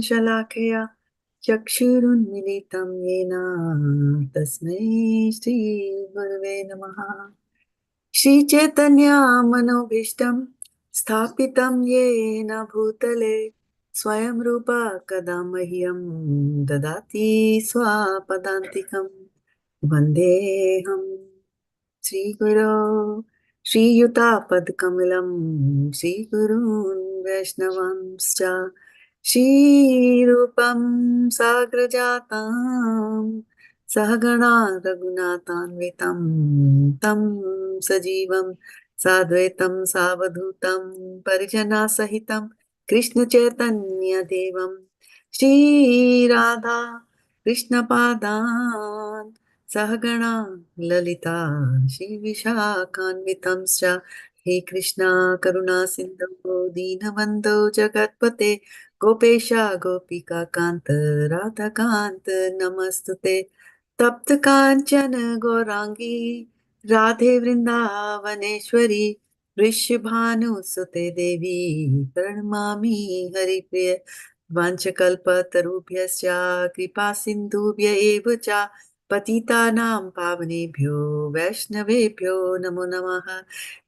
Shalakaya Chakshurunmilitam Yena Tasmai Shri Gurave Namaha. Shri Chaitanya Manobhishtam Sthapitam Yena Bhutale Swayam Rupa Kadamahyam Dadati Swapadantikam Vandeham Shri Guru Shri Yuta Padkamilam Shri Gurun Vaishnavamscha Shri Rupam Sagrajatam Sahagana Raghunatanvitam Tam Sajivam Sadvaitam Savadhutam Parijana Sahitam Krishna Chaitanya Devam Shri Radha Krishna Padan Sahagana Lalita Shri Vishakhanvitamscha He Krishna Karuna Sindhu Dinabandho Jagatpate Gopesha Gopika Kanta Radha Kanta Namastute Tapta Kanchana Gorangi Radhe Vrindavaneshwari Vrishabhanu Sute Devi Pranamami Haripriya Vanchakalpatarubhyascha Kripa Sindhubhya eva cha पतितानां पावनेभ्यो वैष्णवेभ्यो नमो नमः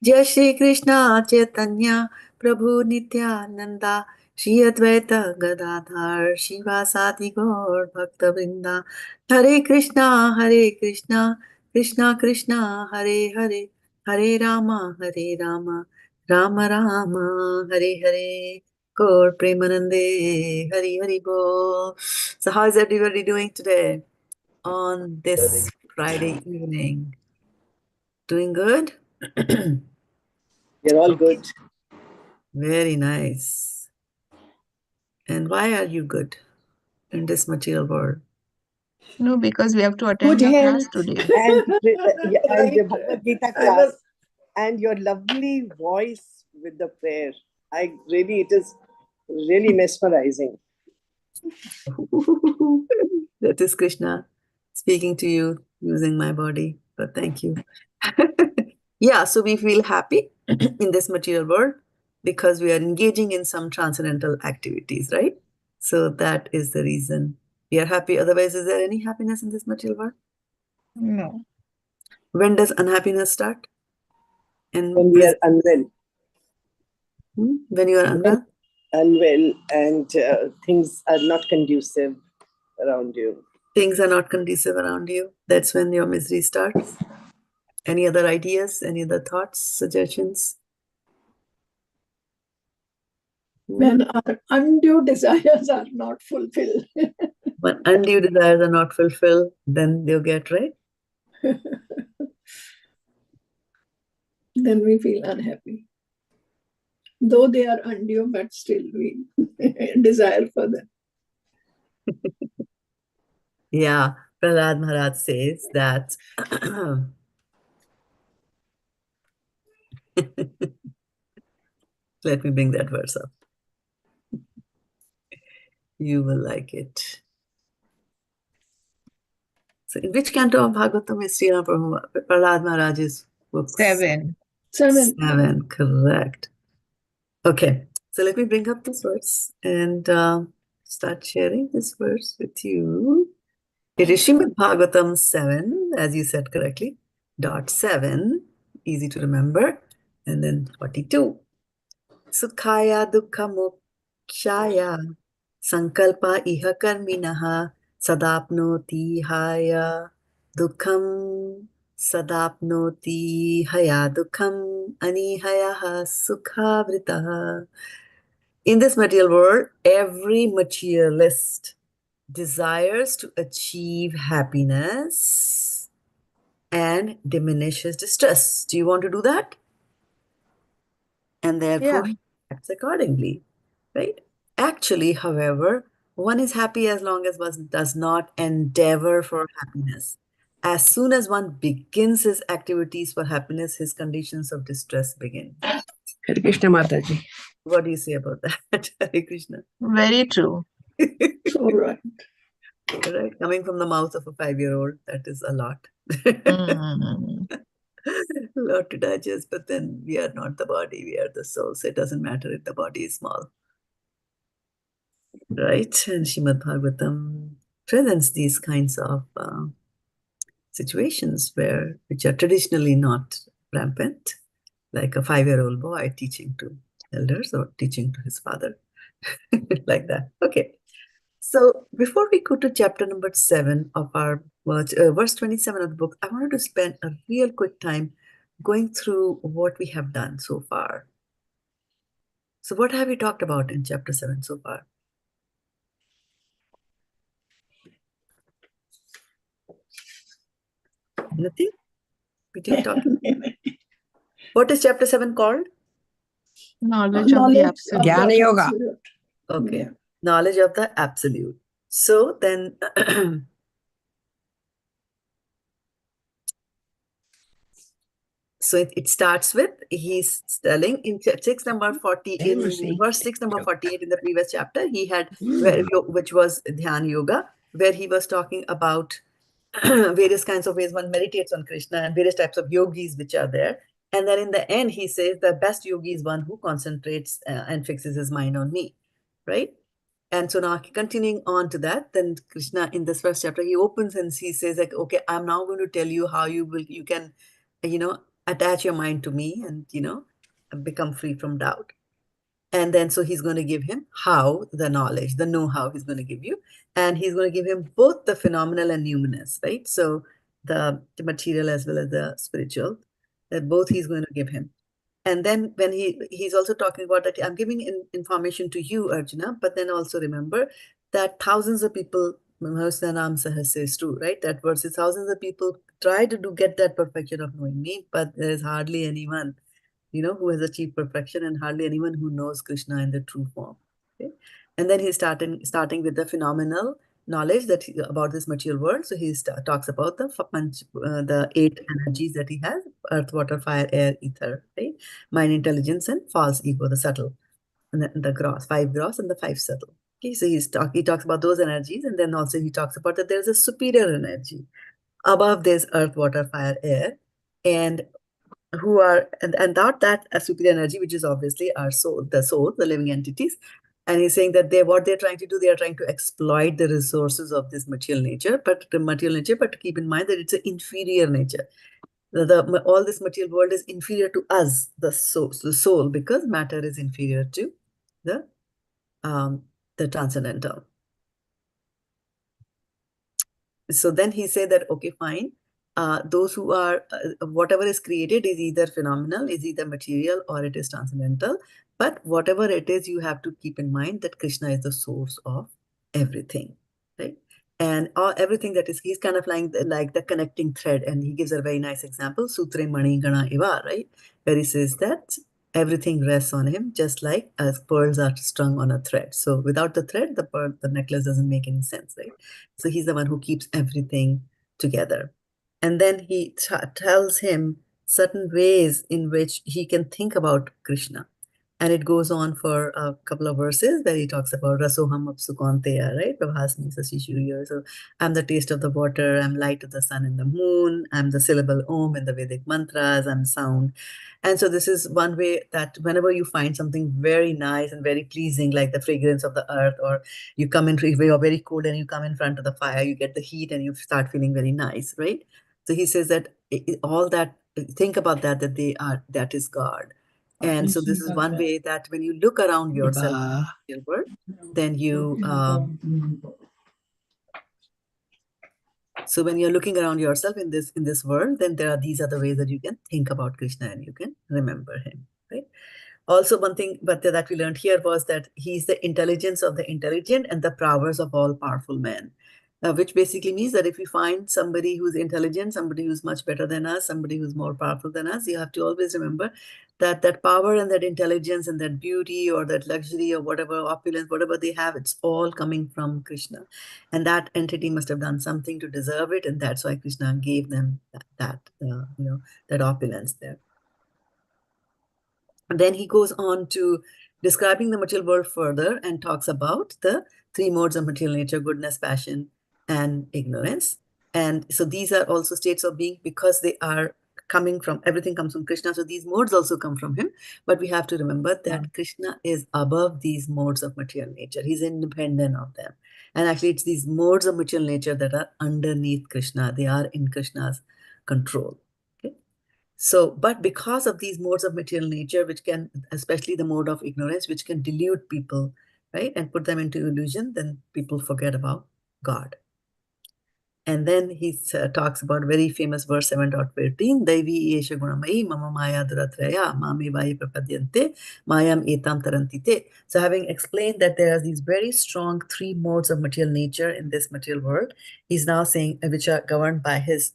जय श्री कृष्ण चैतन्य प्रभु नित्यानंदा श्री अद्वैत गदाधर शिवासादि गौर भक्तवृंदा हरे कृष्णा कृष्णा कृष्णा हरे हरे हरे राम राम राम हरे हरे गौर प्रेमानंदे हरि हरि बोल. So how is everybody doing today on this Friday evening? Doing good? You're all Okay. good. Very nice. And why are you good in this material world? No, because we have to attend Good the class health today. and the Bhagavad-gita class and your lovely voice with the prayer. It is really mesmerizing. That is Krishna speaking to you using my body. But thank you. Yeah, so we feel happy in this material world because we are engaging in some transcendental activities, right? So that is the reason we are happy. Otherwise, is there any happiness in this material world? No. When does unhappiness start? And When we are unwell. when you are unwell? Unwell and things are not conducive around you. Things are not conducive around you. That's when your misery starts. Any other ideas? Any other thoughts, suggestions? When our undue desires are not fulfilled. When undue desires are not fulfilled, then they'll get right. Then we feel unhappy. Though they are undue, but still we desire for them. Yeah, Prahlad Maharaj says that let me bring that verse up. You will like it. So in which canto of Bhagavatam is Sri Prahlad Maharaj's book? 7. 7. Correct. Okay, so let me bring up this verse and start sharing this verse with you. It is Srimad Bhagavatam 7, as you said correctly, .7, easy to remember, and then 42. Sukhaya dukkha mokshaya sankalpa iha karminaha sadapnoti haya dukkham sadapnoti haya dukkham anihayaha sukhavritaha. In this material world, every materialist desires to achieve happiness and diminishes distress. Do you want to do that? And therefore, he acts accordingly, right? Actually, however, one is happy as long as one does not endeavor for happiness. As soon as one begins his activities for happiness, his conditions of distress begin. Hare Krishna Mataji. What do you say about that, Hare Krishna? Very true. So right. Right? Coming from the mouth of a 5-year-old, that is a lot. Mm. A lot to digest, but then we are not the body, we are the soul. So it doesn't matter if the body is small. right? And Srimad Bhagavatam presents these kinds of situations which are traditionally not rampant, like a 5-year-old boy teaching to elders or teaching to his father, like that. Okay. So before we go to chapter number 7 of our verse 27 of the book, I wanted to spend a real quick time going through what we have done so far. So what have we talked about in chapter 7 so far? Anything? We didn't talk. What is chapter 7 called? Knowledge of the absolute. Jnana Yoga. Absolute. Okay. Yeah. Knowledge of the absolute. So then so it starts with, he's telling in verse 6 number 48 in the previous chapter, he had, which was Dhyana Yoga, where he was talking about various kinds of ways one meditates on Krishna and various types of yogis which are there. And then in the end, he says the best yogi is one who concentrates and fixes his mind on me, right? And so now continuing on to that, then Krishna in this first chapter, he opens and he says like, okay, I'm now going to tell you how you can, attach your mind to me and, become free from doubt. And then so he's going to give him how, the knowledge, the know-how he's going to give you. And he's going to give him both the phenomenal and numinous, right? So the material as well as the spiritual, that both he's going to give him. And then when he's also talking about that, I'm giving information to you, Arjuna, but then also remember that thousands of people, Mahasana says is true, right? That verse is thousands of people try to get that perfection of knowing me, but there is hardly anyone, who has achieved perfection and hardly anyone who knows Krishna in the true form. Okay? And then he's starting with the phenomenal knowledge about this material world. So he talks about the 8 energies that he has: earth, water, fire, air, ether, right? Mind, intelligence, and false ego, the subtle, and the gross, 5 gross and the 5 subtle. Okay, so he talks about those energies, and then also he talks about that there's a superior energy above this earth, water, fire, air, and who are and that a superior energy, which is obviously our soul, the living entities. And he's saying that what they're trying to do, they are trying to exploit the resources of this material nature, but keep in mind that it's an inferior nature. All this material world is inferior to us, the soul, because matter is inferior to the transcendental. So then he said that, okay, fine. Those who are, whatever is created is either phenomenal, is either material, or it is transcendental. But whatever it is, you have to keep in mind that Krishna is the source of everything, right? And everything that is, he's kind of like the connecting thread. And he gives a very nice example, Sutre Mani Gana Iva, right? Where he says that everything rests on him, just like as pearls are strung on a thread. So without the thread, the necklace doesn't make any sense, right? So he's the one who keeps everything together. And then he tells him certain ways in which he can think about Krishna. And it goes on for a couple of verses where he talks about Rasoham Apsukanteya, right? Prabhasmi Sasishuriya. So I'm the taste of the water, I'm light of the sun and the moon, I'm the syllable Om in the Vedic mantras, I'm sound. And so this is one way that whenever you find something very nice and very pleasing, like the fragrance of the earth, or you come in, you're very cold and you come in front of the fire, you get the heat and you start feeling very nice, right? So he says that all that, think about that is God. And so this is one way that when you look around yourself in the real world, then you, so when you're looking around yourself in this world, then there are these other ways that you can think about Krishna and you can remember him, right? Also, one thing that we learned here was that he's the intelligence of the intelligent and the prowess of all powerful men. Which basically means that if you find somebody who's intelligent, somebody who's much better than us, somebody who's more powerful than us, you have to always remember that that power and that intelligence and that beauty or that luxury or whatever opulence, whatever they have, it's all coming from Krishna. And that entity must have done something to deserve it. And that's why Krishna gave them that opulence there. And then he goes on to describing the material world further and talks about the 3 modes of material nature: goodness, passion, and ignorance. And so these are also states of being because they are coming from, everything comes from Krishna. So these modes also come from him. But we have to remember that Krishna is above these modes of material nature. He's independent of them. And actually, it's these modes of material nature that are underneath Krishna. They are in Krishna's control. Okay. So, but because of these modes of material nature, which can, especially the mode of ignorance, which can delude people, right, and put them into illusion, then people forget about God. And then he talks about a very famous verse 7.13, Daivi esha gunamayi mama maya duratraya mami vayi prapadyante mayam etam tarantite. So having explained that there are these very strong 3 modes of material nature in this material world, he's now saying, which are governed by his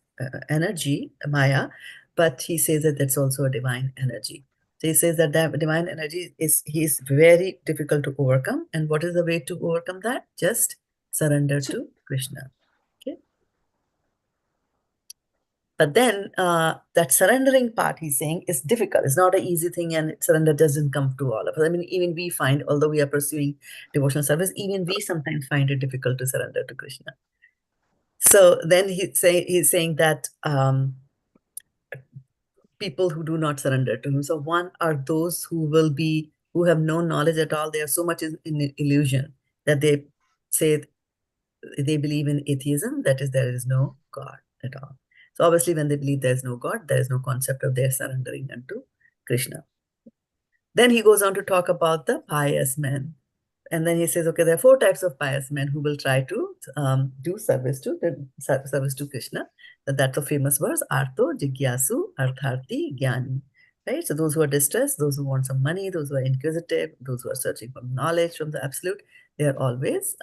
energy, Maya, but he says that that's also a divine energy. So he says that that divine energy is very difficult to overcome. And what is the way to overcome that? Just surrender to Krishna. But then that surrendering part, he's saying, is difficult. It's not an easy thing, and surrender doesn't come to all of us. I mean, even we find, although we are pursuing devotional service, even we sometimes find it difficult to surrender to Krishna. So then he's saying that people who do not surrender to him. So one are those who have no knowledge at all. They are so much in illusion that they say they believe in atheism, that is, there is no God at all. So obviously, when they believe there is no God, there is no concept of their surrendering unto Krishna. Then he goes on to talk about the pious men. And then he says, okay, there are 4 types of pious men who will try to do service to Krishna. That's a famous verse, Arto, Jigyasu, Artharti, Jnani. Right? So those who are distressed, those who want some money, those who are inquisitive, those who are searching for knowledge from the absolute, they are always,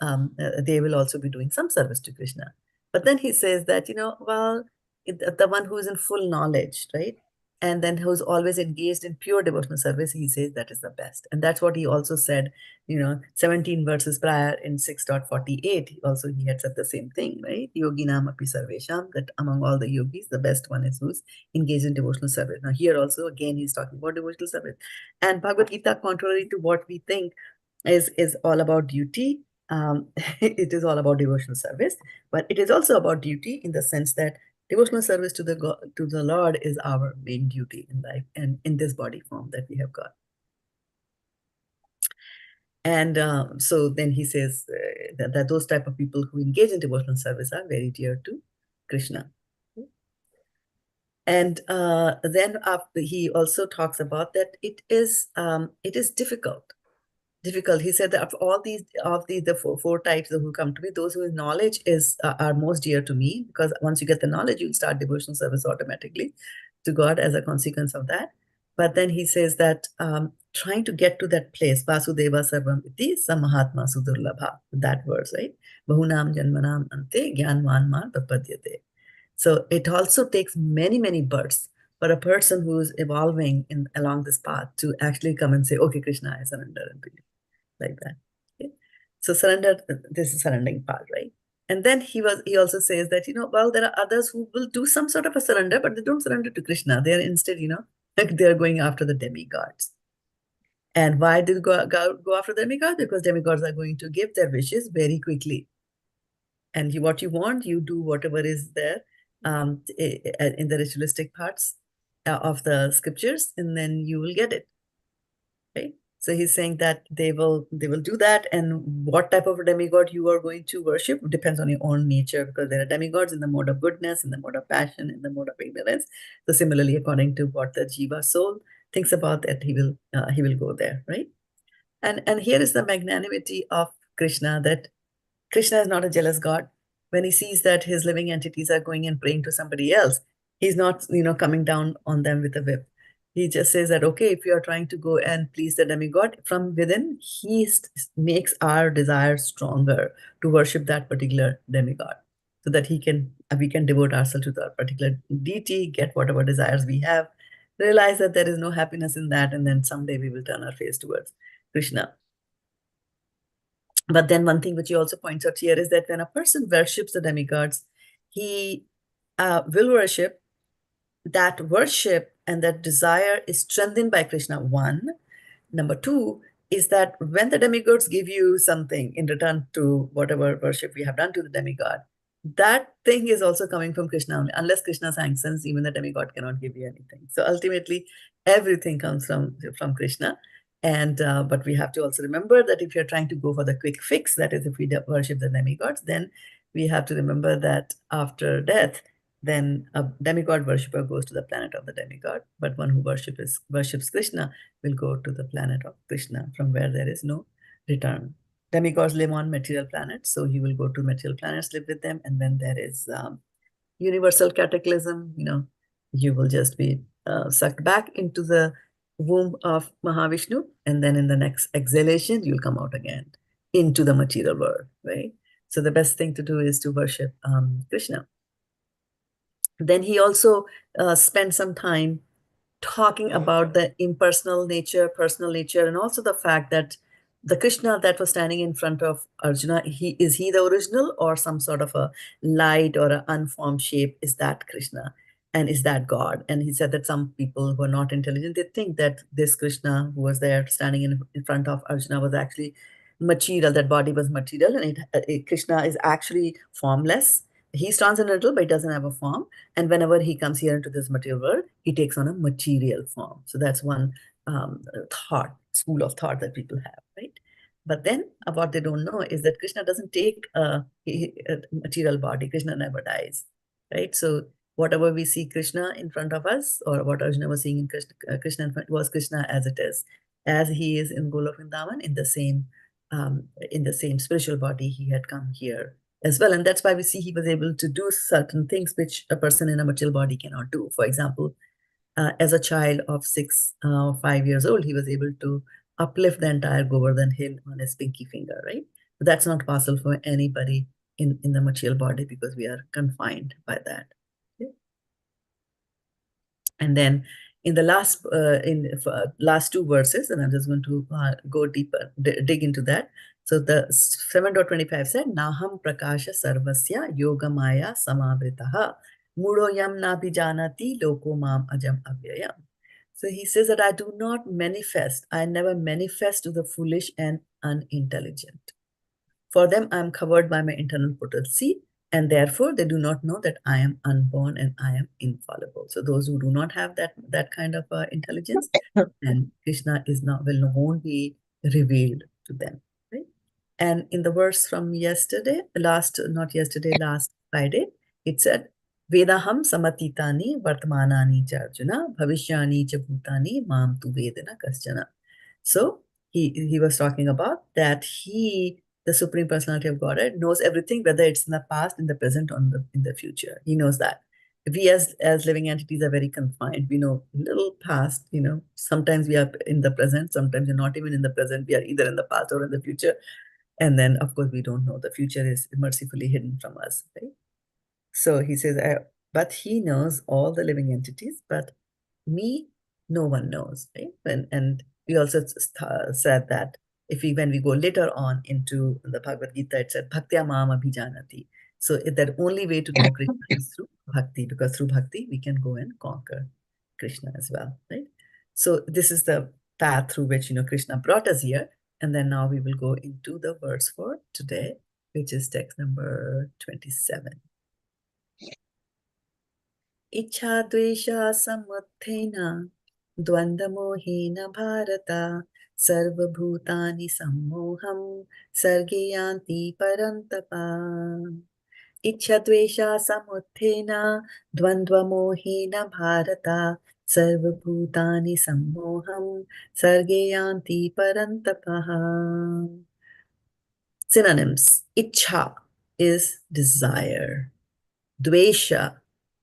they will also be doing some service to Krishna. But then he says that, well, the one who is in full knowledge, right? And then who's always engaged in pure devotional service, he says that is the best. And that's what he also said, 17 verses prior in 6.48, he had said the same thing, right? Yoginam api sarvesham, that among all the yogis, the best one is who's engaged in devotional service. Now here also, again, he's talking about devotional service. And Bhagavad-gita, contrary to what we think, is all about duty. It is all about devotional service, but it is also about duty in the sense that devotional service to the Lord is our main duty in life and in this body form that we have got. And so then he says that those type of people who engage in devotional service are very dear to Krishna. And then after, he also talks about that it is difficult. He said that of all the 4 types who come to me, those whose knowledge are most dear to me, because once you get the knowledge, you'll start devotional service automatically to God as a consequence of that. But then he says that trying to get to that place, Vasudeva sarvam iti sammohatma sudurlabha, that verse, right? Bahunam janmanam ante jnanvan prapadyate. So it also takes many, many births for a person who is evolving along this path to actually come and say, okay, Krishna, I surrender unto you. Like that. Okay? So surrender, this is surrendering part, right? And then he also says that, well, there are others who will do some sort of a surrender, but they don't surrender to Krishna. They are instead, they're going after the demigods. And why did go after demigods? Because demigods are going to give their wishes very quickly. And what you want, you do whatever is there in the ritualistic parts of the scriptures, and then you will get it. Right? So he's saying that they will do that, and what type of a demigod you are going to worship depends on your own nature, because there are demigods in the mode of goodness, in the mode of passion, in the mode of ignorance. So similarly, according to what the jiva soul thinks about that, he will go there, right? And here is the magnanimity of Krishna, that Krishna is not a jealous God. When he sees that his living entities are going and praying to somebody else, he's not coming down on them with a whip. He just says that, okay, if you are trying to go and please the demigod, from within, he makes our desire stronger to worship that particular demigod, so that we can devote ourselves to that particular deity, get whatever desires we have, realize that there is no happiness in that, and then someday we will turn our face towards Krishna. But then one thing which he also points out here is that when a person worships the demigods, he will worship. That worship and that desire is strengthened by Krishna, 1. Number 2 is that when the demigods give you something in return to whatever worship we have done to the demigod, that thing is also coming from Krishna only. Unless Krishna sanctions, even the demigod cannot give you anything. So ultimately, everything comes from Krishna. And but we have to also remember that if you're trying to go for the quick fix, that is, if we worship the demigods, then we have to remember that after death, then a demigod worshipper goes to the planet of the demigod, but one who worships Krishna will go to the planet of Krishna, from where there is no return. Demigods live on material planets, so he will go to material planets, live with them, and when there is universal cataclysm, you will just be sucked back into the womb of Mahavishnu, and then in the next exhalation, you'll come out again into the material world, right? So the best thing to do is to worship Krishna. Then he also spent some time talking about the impersonal nature, personal nature, and also the fact that the Krishna that was standing in front of Arjuna, is he the original or some sort of a light or an unformed shape? Is that Krishna? And is that God? And he said that some people who are not intelligent, they think that this Krishna who was there standing in front of Arjuna was actually material, that body was material, and Krishna is actually formless. He's transcendental, but he doesn't have a form. And whenever he comes here into this material world, he takes on a material form. So that's one school of thought that people have, right? But then what they don't know is that Krishna doesn't take a material body. Krishna never dies, right? So whatever we see Krishna in front of us, or what Arjuna was seeing in Krishna in front, was Krishna as it is, as he is in Golok Vrindavan, in the same spiritual body he had come here as well. And that's why we see he was able to do certain things which a person in a material body cannot do. For example, as a child of 5 years old, he was able to uplift the entire Govardhan hill on his pinky finger, right? But that's not possible for anybody in the material body, because we are confined by that. Okay? And then in the last two verses, and I'm just going to go deeper, dig into that. So the 7.25 said, Naham prakasha sarvasya yogamaya samavritaha mudoyam nabhijanati loko mam ajam avyayam. So he says that I do not manifest, I never manifest to the foolish and unintelligent. For them, I am covered by my internal potency, and therefore they do not know that I am unborn and I am infallible. So those who do not have that kind of intelligence, and Krishna won't be revealed to them. Right? And in the verse from last Friday, it said, Vedaham samatitani vartmanani cha Arjuna bhavishyani cha bhūtāni mam tu vedana kaschana. So he was talking about that the Supreme Personality of Godhead, knows everything, whether it's in the past, in the present, or in the future. He knows that. We as living entities are very confined. We know little past, sometimes we are in the present, sometimes we're not even in the present. We are either in the past or in the future. And then, of course, we don't know. The future is mercifully hidden from us, right? So he says, but he knows all the living entities, but me, no one knows, right? And we also said that when we go later on into the Bhagavad-gita, it said, Bhaktya Mam Abhijanati. So the only way to know Krishna is through bhakti, because through bhakti, we can go and conquer Krishna as well, right? So this is the path through which, Krishna brought us here. And then now we will go into the verse for today, which is text number 27. icchā-dveṣa-samutthena dvandva-mohena bhārata sarva-bhūtāni sammohaṁ sarge yānti paran-tapa. icchā-dveṣa-samutthena dvandva-mohena bhārata sarva-bhūtāni sammohaṁ sarge yānti param-tapa. Synonyms. Icchā is desire. Dvesha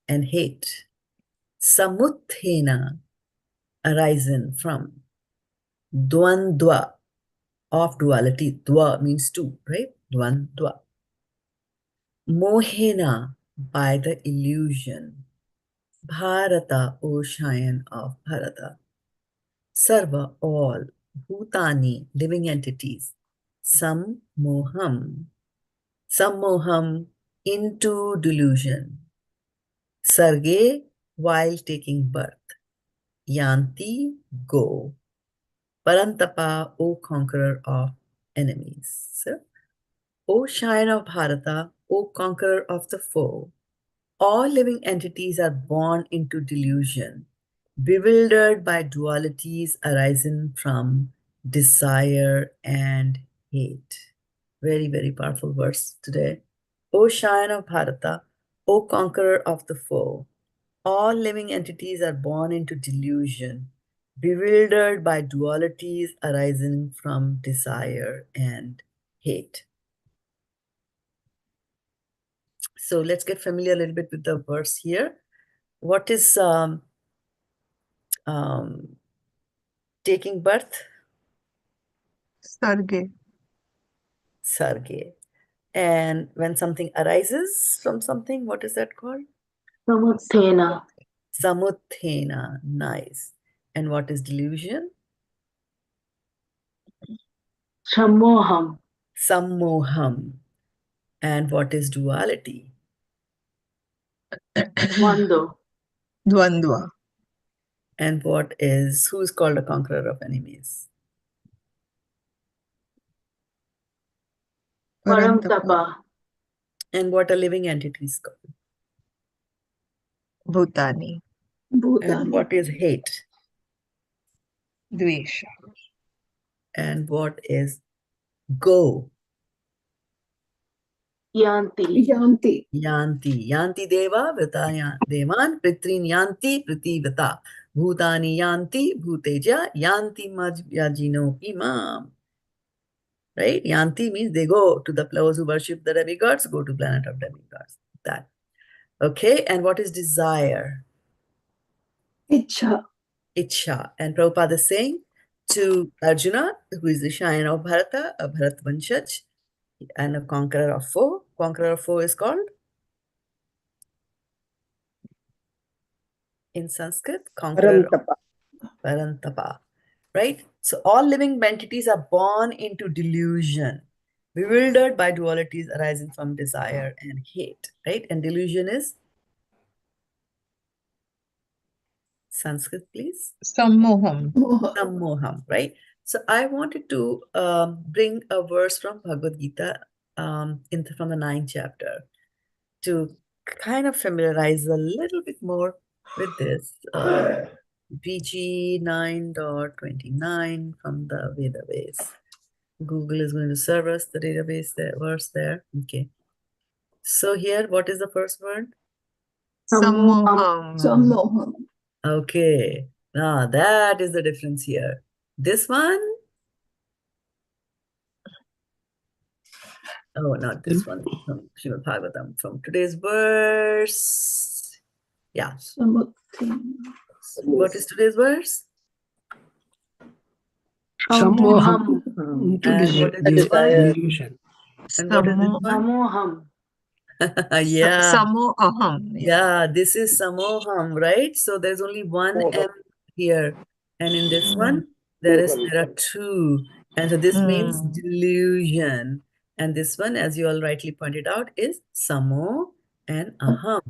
and hate. Samutthena, arisen from. Dvandva, of duality. Dva means two, right? Dvandva. Mohena, by the illusion. Bharata, ocean of Bharata. Sarva, all. Bhūtāni, living entities. Sammoham, into delusion. Sarge, while taking birth. Yānti, go. Paran-tapa, O conqueror of enemies. So, O scion of Bharata, O conqueror of the foe. All living entities are born into delusion, bewildered by dualities arising from desire and hate. Very, very powerful verse today. O scion of Bharata, O conqueror of the foe. All living entities are born into delusion, bewildered by dualities arising from desire and hate. So let's get familiar a little bit with the verse here. What is taking birth? Sarge. Sarge. And when something arises from something, what is that called? Samutthena. Samutthena. Nice. And what is delusion? Sammoham. Sammoham. And what is duality? Dvandva. And who is called a conqueror of enemies? Param-tapa. And what are living entities called? Bhūtāni. And what is hate? Dvesha. And what is go? Yānti. Yānti. Yānti. Yānti deva vritaya devan pritrin yānti pritivata. Bhūtāni yānti bhūteja yānti majyajino imam. Right? Yānti means they go to the those who worship the demigods, go to planet of demigods. That. Okay. And what is desire? Icchā. Icchā. And Prabhupada is saying to Arjuna, who is the scion of Bharata, a Bharat Vanshaj, and a conqueror of foe. Conqueror of foe is called? In Sanskrit, conqueror of paran-tapa. Right? So all living entities are born into delusion, bewildered by dualities arising from desire and hate. Right? And delusion is? Sanskrit, please. Sammoham. Sammoham, right? So I wanted to bring a verse from Bhagavad-gita from the 9th chapter to kind of familiarize a little bit more with this. BG 9.29 from the database. Google is going to serve us the database, the verse there. Okay. So here, what is the first word? Sammoham. Sammoham. Okay. Now that is the difference here. This one? Oh, not this one. From Srimad Bhagavatam. From today's verse. Yeah. Samutthena. What is today's verse? Sammoham. And what is this one? Delusion. And what is this one? Sammoham. Yeah. Sammoham. Yeah, this is sammoham, right? So there's only one M here. And in this one, there are two. And so this means delusion. And this one, as you all rightly pointed out, is sammo and aham.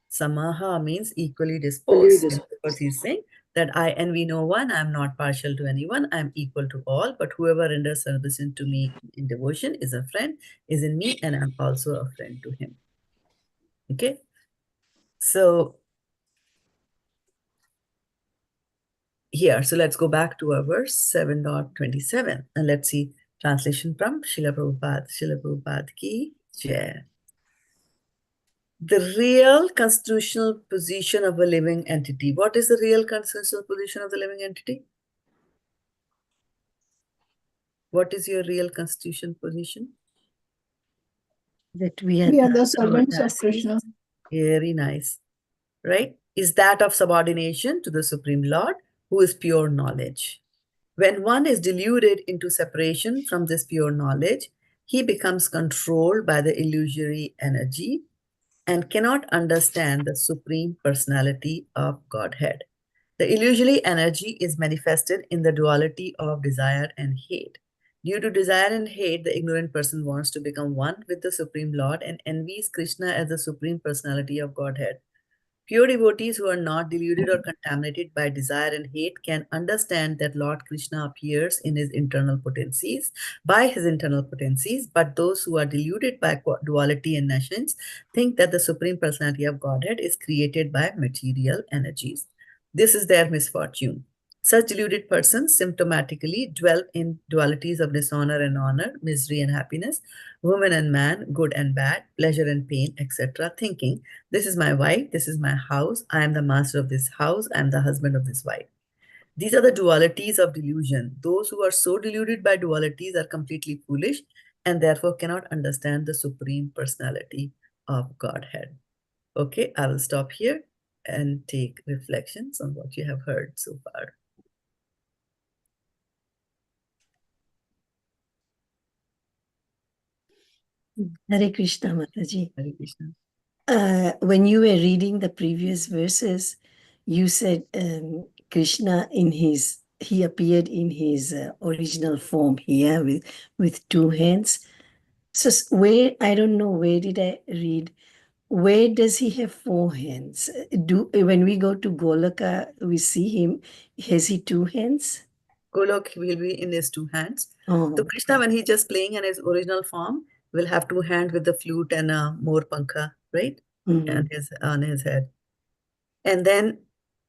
Samaha means equally disposed. In other words, he's saying that I envy no one, I'm not partial to anyone, I'm equal to all, but whoever renders service to me in devotion is a friend, is in me, and I'm also a friend to him. Okay? So here, so let's go back to our verse 7.27 and let's see translation from Srila Prabhupada. Srila Prabhupada ki jai. The real constitutional position of a living entity. What is the real constitutional position of the living entity? What is your real constitution position? That we We are the are servants of Krishna. Very nice. Right? Is that of subordination to the Supreme Lord, who is pure knowledge. When one is deluded into separation from this pure knowledge, he becomes controlled by the illusory energy and cannot understand the Supreme Personality of Godhead. The illusory energy is manifested in the duality of desire and hate. Due to desire and hate, the ignorant person wants to become one with the Supreme Lord and envies Krishna as the Supreme Personality of Godhead. Pure devotees who are not deluded or contaminated by desire and hate can understand that Lord Krishna appears in his internal potencies, by his internal potencies, but those who are deluded by duality and nations think that the Supreme Personality of Godhead is created by material energies. This is their misfortune. Such deluded persons symptomatically dwell in dualities of dishonor and honor, misery and happiness, woman and man, good and bad, pleasure and pain, etc., thinking, this is my wife, this is my house, I am the master of this house, I am the husband of this wife. These are the dualities of delusion. Those who are so deluded by dualities are completely foolish and therefore cannot understand the Supreme Personality of Godhead. Okay, I will stop here and take reflections on what you have heard so far. Hare Krishna, Mataji. Hare Krishna. When you were reading the previous verses, you said Krishna he appeared in his original form here with two hands. So where, I don't know, where did I read? Where does he have four hands? When we go to Goloka, we see him, has he two hands? Golok will be in his two hands. Oh. So Krishna, when he's just playing in his original form, will have two hands with the flute and a more pankha, right? And on his head. And then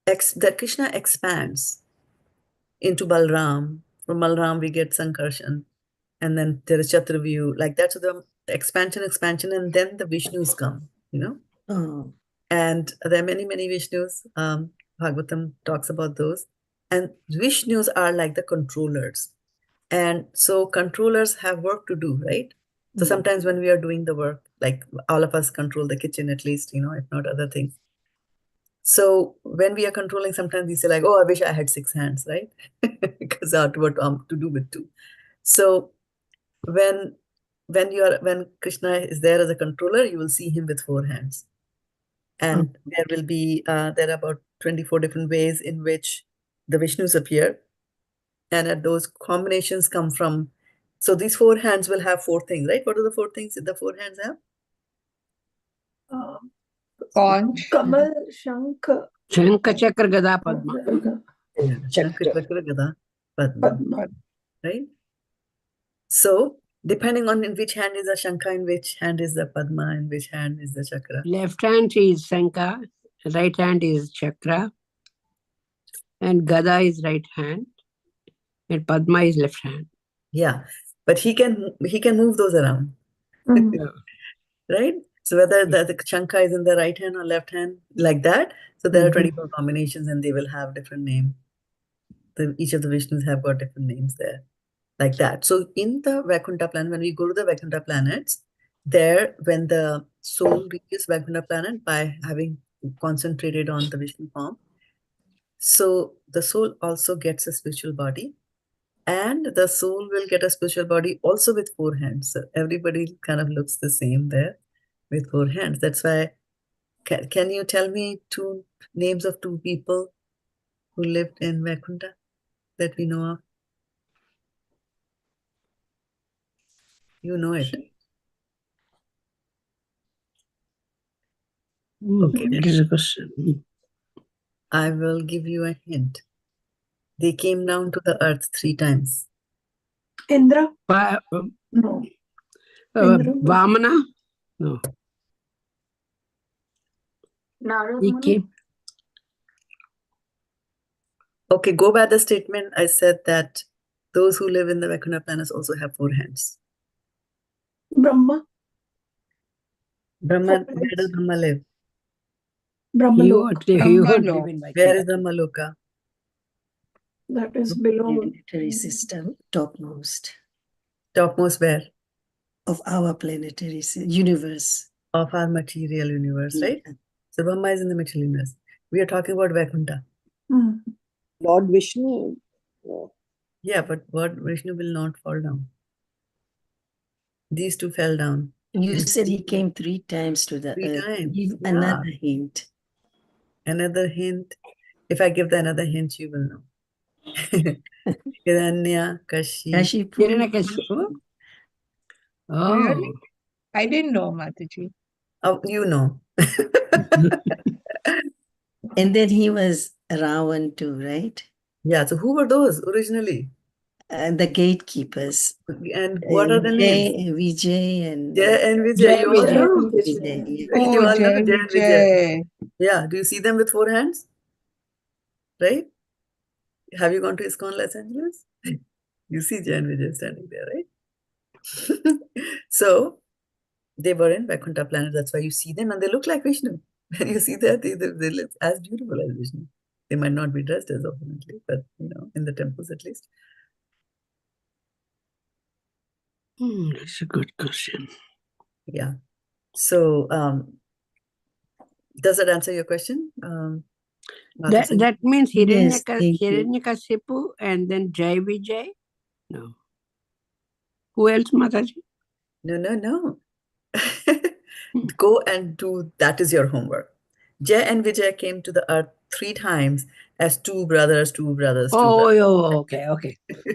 the Krishna expands into Balram. From Balram we get Sankarshan. And then there is Chaturvyu. Like that's the expansion, and then the Vishnus come, you know? Oh. And there are many, many Vishnus. Bhagavatam talks about those. And Vishnus are like the controllers. And so controllers have work to do, right? So sometimes when we are doing the work, like all of us control the kitchen at least, you know, if not other things. So when we are controlling, sometimes we say like, oh, I wish I had 6 hands, right? Because I have to do with 2. So when Krishna is there as a controller, you will see him with 4 hands. And there will be, there are about 24 different ways in which the Vishnus appear. And those combinations come from, so these 4 hands will have 4 things, right? What are the 4 things that the 4 hands have? Conch, Kamal, Shankha, Shankha, Chakra, Gada, Padma. Shankha, Chakra, Gada, Padma. Padma. Right? So, depending on in which hand is the Shankha, in which hand is the Padma, in which hand is the Chakra. Left hand is Shankha, right hand is Chakra, and Gada is right hand, and Padma is left hand. Yeah, but he can move those around, right? So whether the Shankha is in the right hand or left hand, like that. So there are 24 combinations, and they will have different names. Each of the Vishnus have got different names there, like that. So in the Vaikuntha planet, when we go to the Vaikuntha planets, there, when the soul reaches Vaikuntha planet by having concentrated on the Vishnu form, so the soul also gets a spiritual body, and the soul will get a spiritual body also with 4 hands. So everybody kind of looks the same there with 4 hands. That's why, can you tell me 2 names of 2 people who lived in Vaikuntha that we know of? You know it. Okay. That is a question. I will give you a hint. They came down to the earth 3 times. Indra? No. Indra was- Vamana? No. Narad He Muni? came. Okay, go by the statement. I said that those who live in the Vaikuntha planets also have 4 hands. Brahma? Brahma, 4 where does hands. Brahma live? Brahma He Lok. won't live in Where is Vaikuntha. Brahmaloka? That is below. Planetary system, topmost Topmost where? of our planetary universe. Of our material universe, right? Yeah. So Brahma is in the material universe. We are talking about Vaikuntha. Lord Vishnu. Yeah, but what Vishnu will not fall down. These 2 fell down. You said he came 3 times to the 3 earth. times. Give Yeah. another hint. Another hint. If I give the another hint, you will know. Hiranya Kashipu. Kashipu. Hiranyakashipu? Oh. Really? I didn't know, Mataji. Oh, you know. And then he was Ravan too, right? Yeah, so who were those originally? The gatekeepers. And what are the names? Vijay and Jay and Vijay. Jay You all Vijay. know? Vijay. Oh, You all know Jai Jay and Vijay. Vijay. Yeah, do you see them with 4 hands? Right? Have you gone to ISKCON Los Angeles? You see Jay and Vijay standing there, right? So they were in Vaikuntha planet. That's why you see them, and they look like Vishnu. When you see that, they look as beautiful as Vishnu. They might not be dressed as opulently, but in the temples at least. That's a good question. Yeah. So, does that answer your question? That means Yes, thank you. Hiranyakasipu and then Jai Vijay? No. Who else, Mataji? No. Go and do, that is your homework. Jay and Vijay came to the earth 3 times as two brothers. Oh, okay.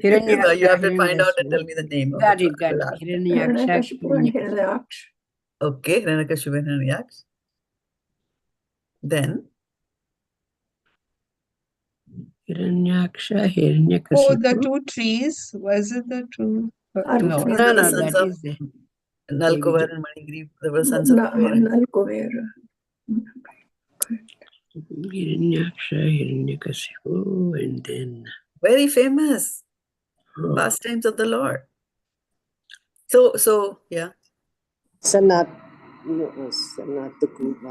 So you have to find out and tell me the name. Got it. Hiranyakashipu Hiranyaksha. and Hiranyaksha. Okay, Hiranyakashipu and Hiranyaksh. Then Hiranyaksha, Hiranyakasipu. Oh, the 2 trees. Was it the 2? No. these are the sons that of is the Nalkovar and Manigri. They were sons of parents. Nalkovera. Hiranyaksha, Hiranyakasipu, and then Very famous. Pastimes of the Lord. So yeah. Sanat.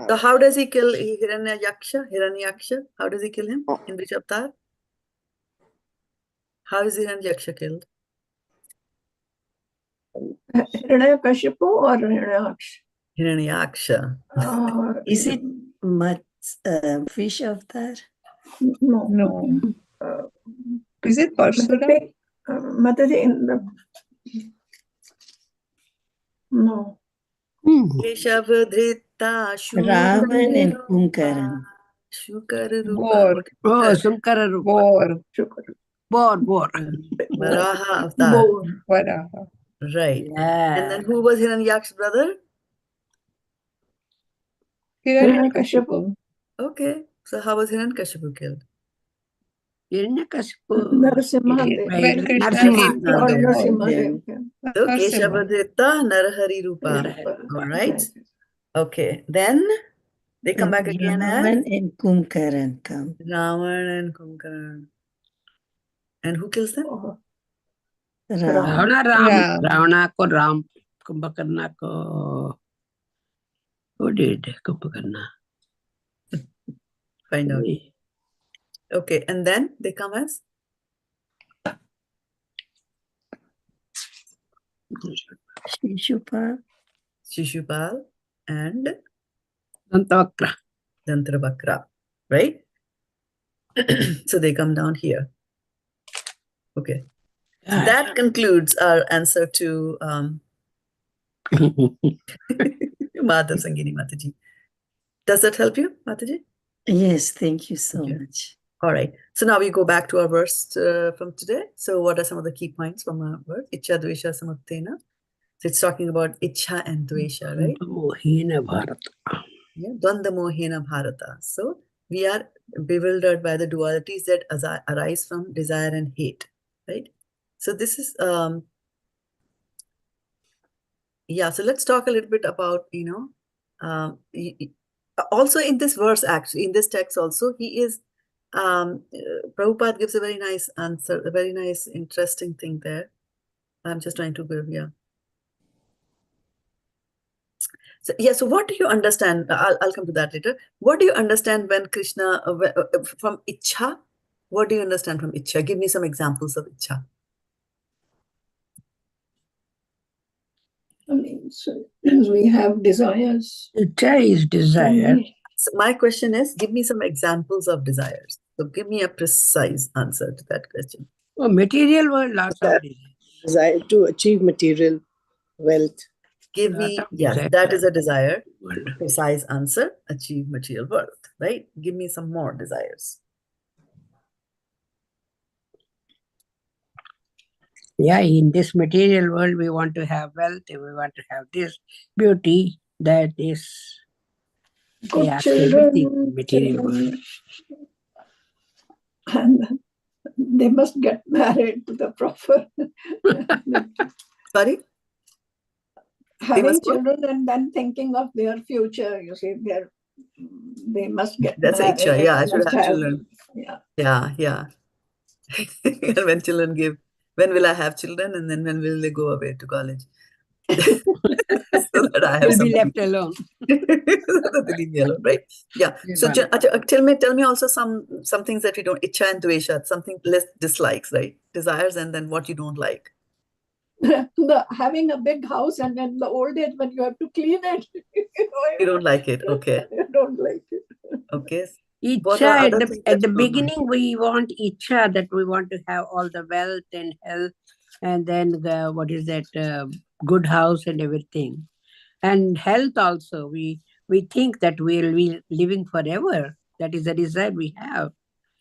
So how does he kill Hiranyaksha? How does he kill him? In which avatar? How is Hiranyaksha killed? Hiranyakashipu or Hiranyaksha? Hiranyaksha. Is it fish avatar? No. No. Is it Parshurama? Mataji, in the... No. Keshavadhrita Ravan and Kumkaran. Bor. Oh, Sankara Rupa. Bor. Varaha avatar. Varaha. Right. Yeah. And then who was Hiranyaksh's brother? Hiranyakashipu. Okay. So how was Hiranyakashipu killed? Hiranyakasipu. Narasimha. When Krishna Narasimha. came to Or Okay. Narasimha. So Narasimha. Keshavadhrita Narahari Rupa. All right. Okay. Then they come back again as Ravan and Kumkaran come. Ravan and Conqueror. And who kills them? Ravan. Ravana ko Ram. Kumbhakarna ko. Who did Kumbhakarna? Find out. Okay. And then they come as? Shishupal and Dantravakra. Right? So they come down here. Okay. So that concludes our answer to Madhav Sangini Mataji. Does that help you, Mataji? Yes, thank you so much. All right. So now we go back to our verse from today. So what are some of the key points from our verse? Icchā-dveṣa-samutthena. So it's talking about icchā and dvesha, right? Dvandva-mohena Bharata. Yeah, dvandva-mohena Bharata. So we are bewildered by the dualities that arise from desire and hate, right? So this is, yeah, so let's talk a little bit about, also in this verse, actually, in this text also, he is, Prabhupada gives a very nice answer, a very nice, interesting thing there. I'm just trying to give, yeah. So, yeah, so what do you understand? I'll come to that later. What do you understand when Krishna, from icchā? What do you understand from icchā? Give me some examples of icchā. I mean, so we have desires. Icchā is desire. So my question is, give me some examples of desires. So give me a precise answer to that question. Oh, material world, lots of desire. Desire to achieve material wealth. Give me, yes, that is a desire. Precise answer, achieve material wealth, right? Give me some more desires. Yeah, in this material world, we want to have wealth, we want to have this beauty, that is. good They ask everything in children, material world. and they must get married to the proper. Sorry? Having must what? children and then thinking of their future, you see, they must get That's married. icchā. Yeah, I should must have children. Yeah. Yeah. And when children give, when will I have children? And then when will they go away to college? So that I have You'll be something. left alone. So that they leave me alone, right? Yeah. So Nirvana. tell me also some things that we don't, icchā and dveṣa, something less dislikes, right? Desires, and then what you don't like. Having a big house and then the old age when you have to clean it. You don't like it. Okay. You don't like it. Okay. What Icchā, are at other the, things at that the you don't like? beginning, we want icchā, that we want to have all the wealth and health, and then what is that, good house and everything. And health also, we think that we'll be living forever. That is the desire we have.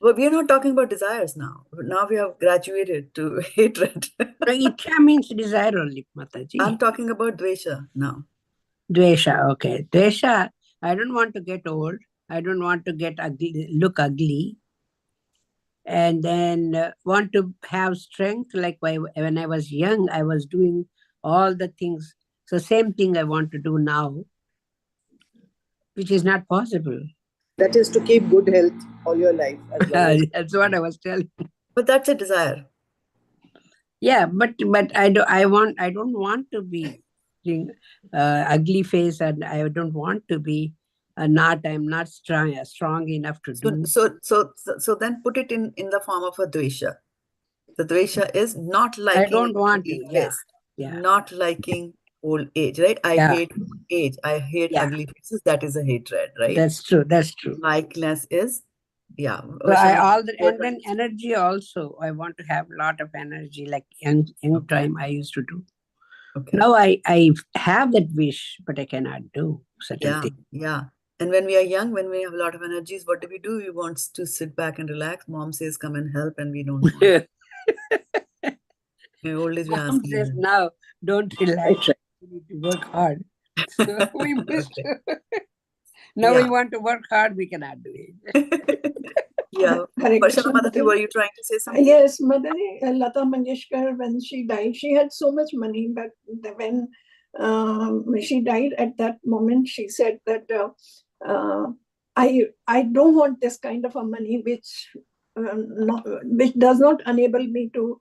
Well, we are not talking about desires now. Now we have graduated to hatred. No, icchā means desire only, Mataji. I'm talking about dveṣa now. Dvesha, okay. Dvesha, I don't want to get old. I don't want to get ugly, look ugly. And then want to have strength. Like when I was young, I was doing all the things. So same thing I want to do now, which is not possible. That is to keep good health all your life. As long as That's what I was telling. But that's a desire. Yeah, but I don't want to be ugly face, and I don't want to be I'm not strong enough to do. So then put it in the form of a dveṣa. The dveṣa is not liking. I don't want to. ugly Yeah, face, yeah. not liking old age, right? I hate old age. I hate ugly faces. That is a hatred, right? That's true. That's true. Likeness is, yeah. So and then energy also. I want to have a lot of energy, like young time I used to do. Okay. Now I have that wish, but I cannot do certain things. Yeah. And when we are young, when we have a lot of energies, what do? We want to sit back and relax. Mom says, come and help, and we don't want. In old age, we Mom says, now, don't relax. You need to work hard. So we missed. Now we want to work hard, we cannot do it. Yeah. Mataji, were you trying to say something? Yes, Madani, Lata Mangeshkar, when she died, she had so much money, but when she died at that moment, she said that I don't want this kind of a money which does not enable me to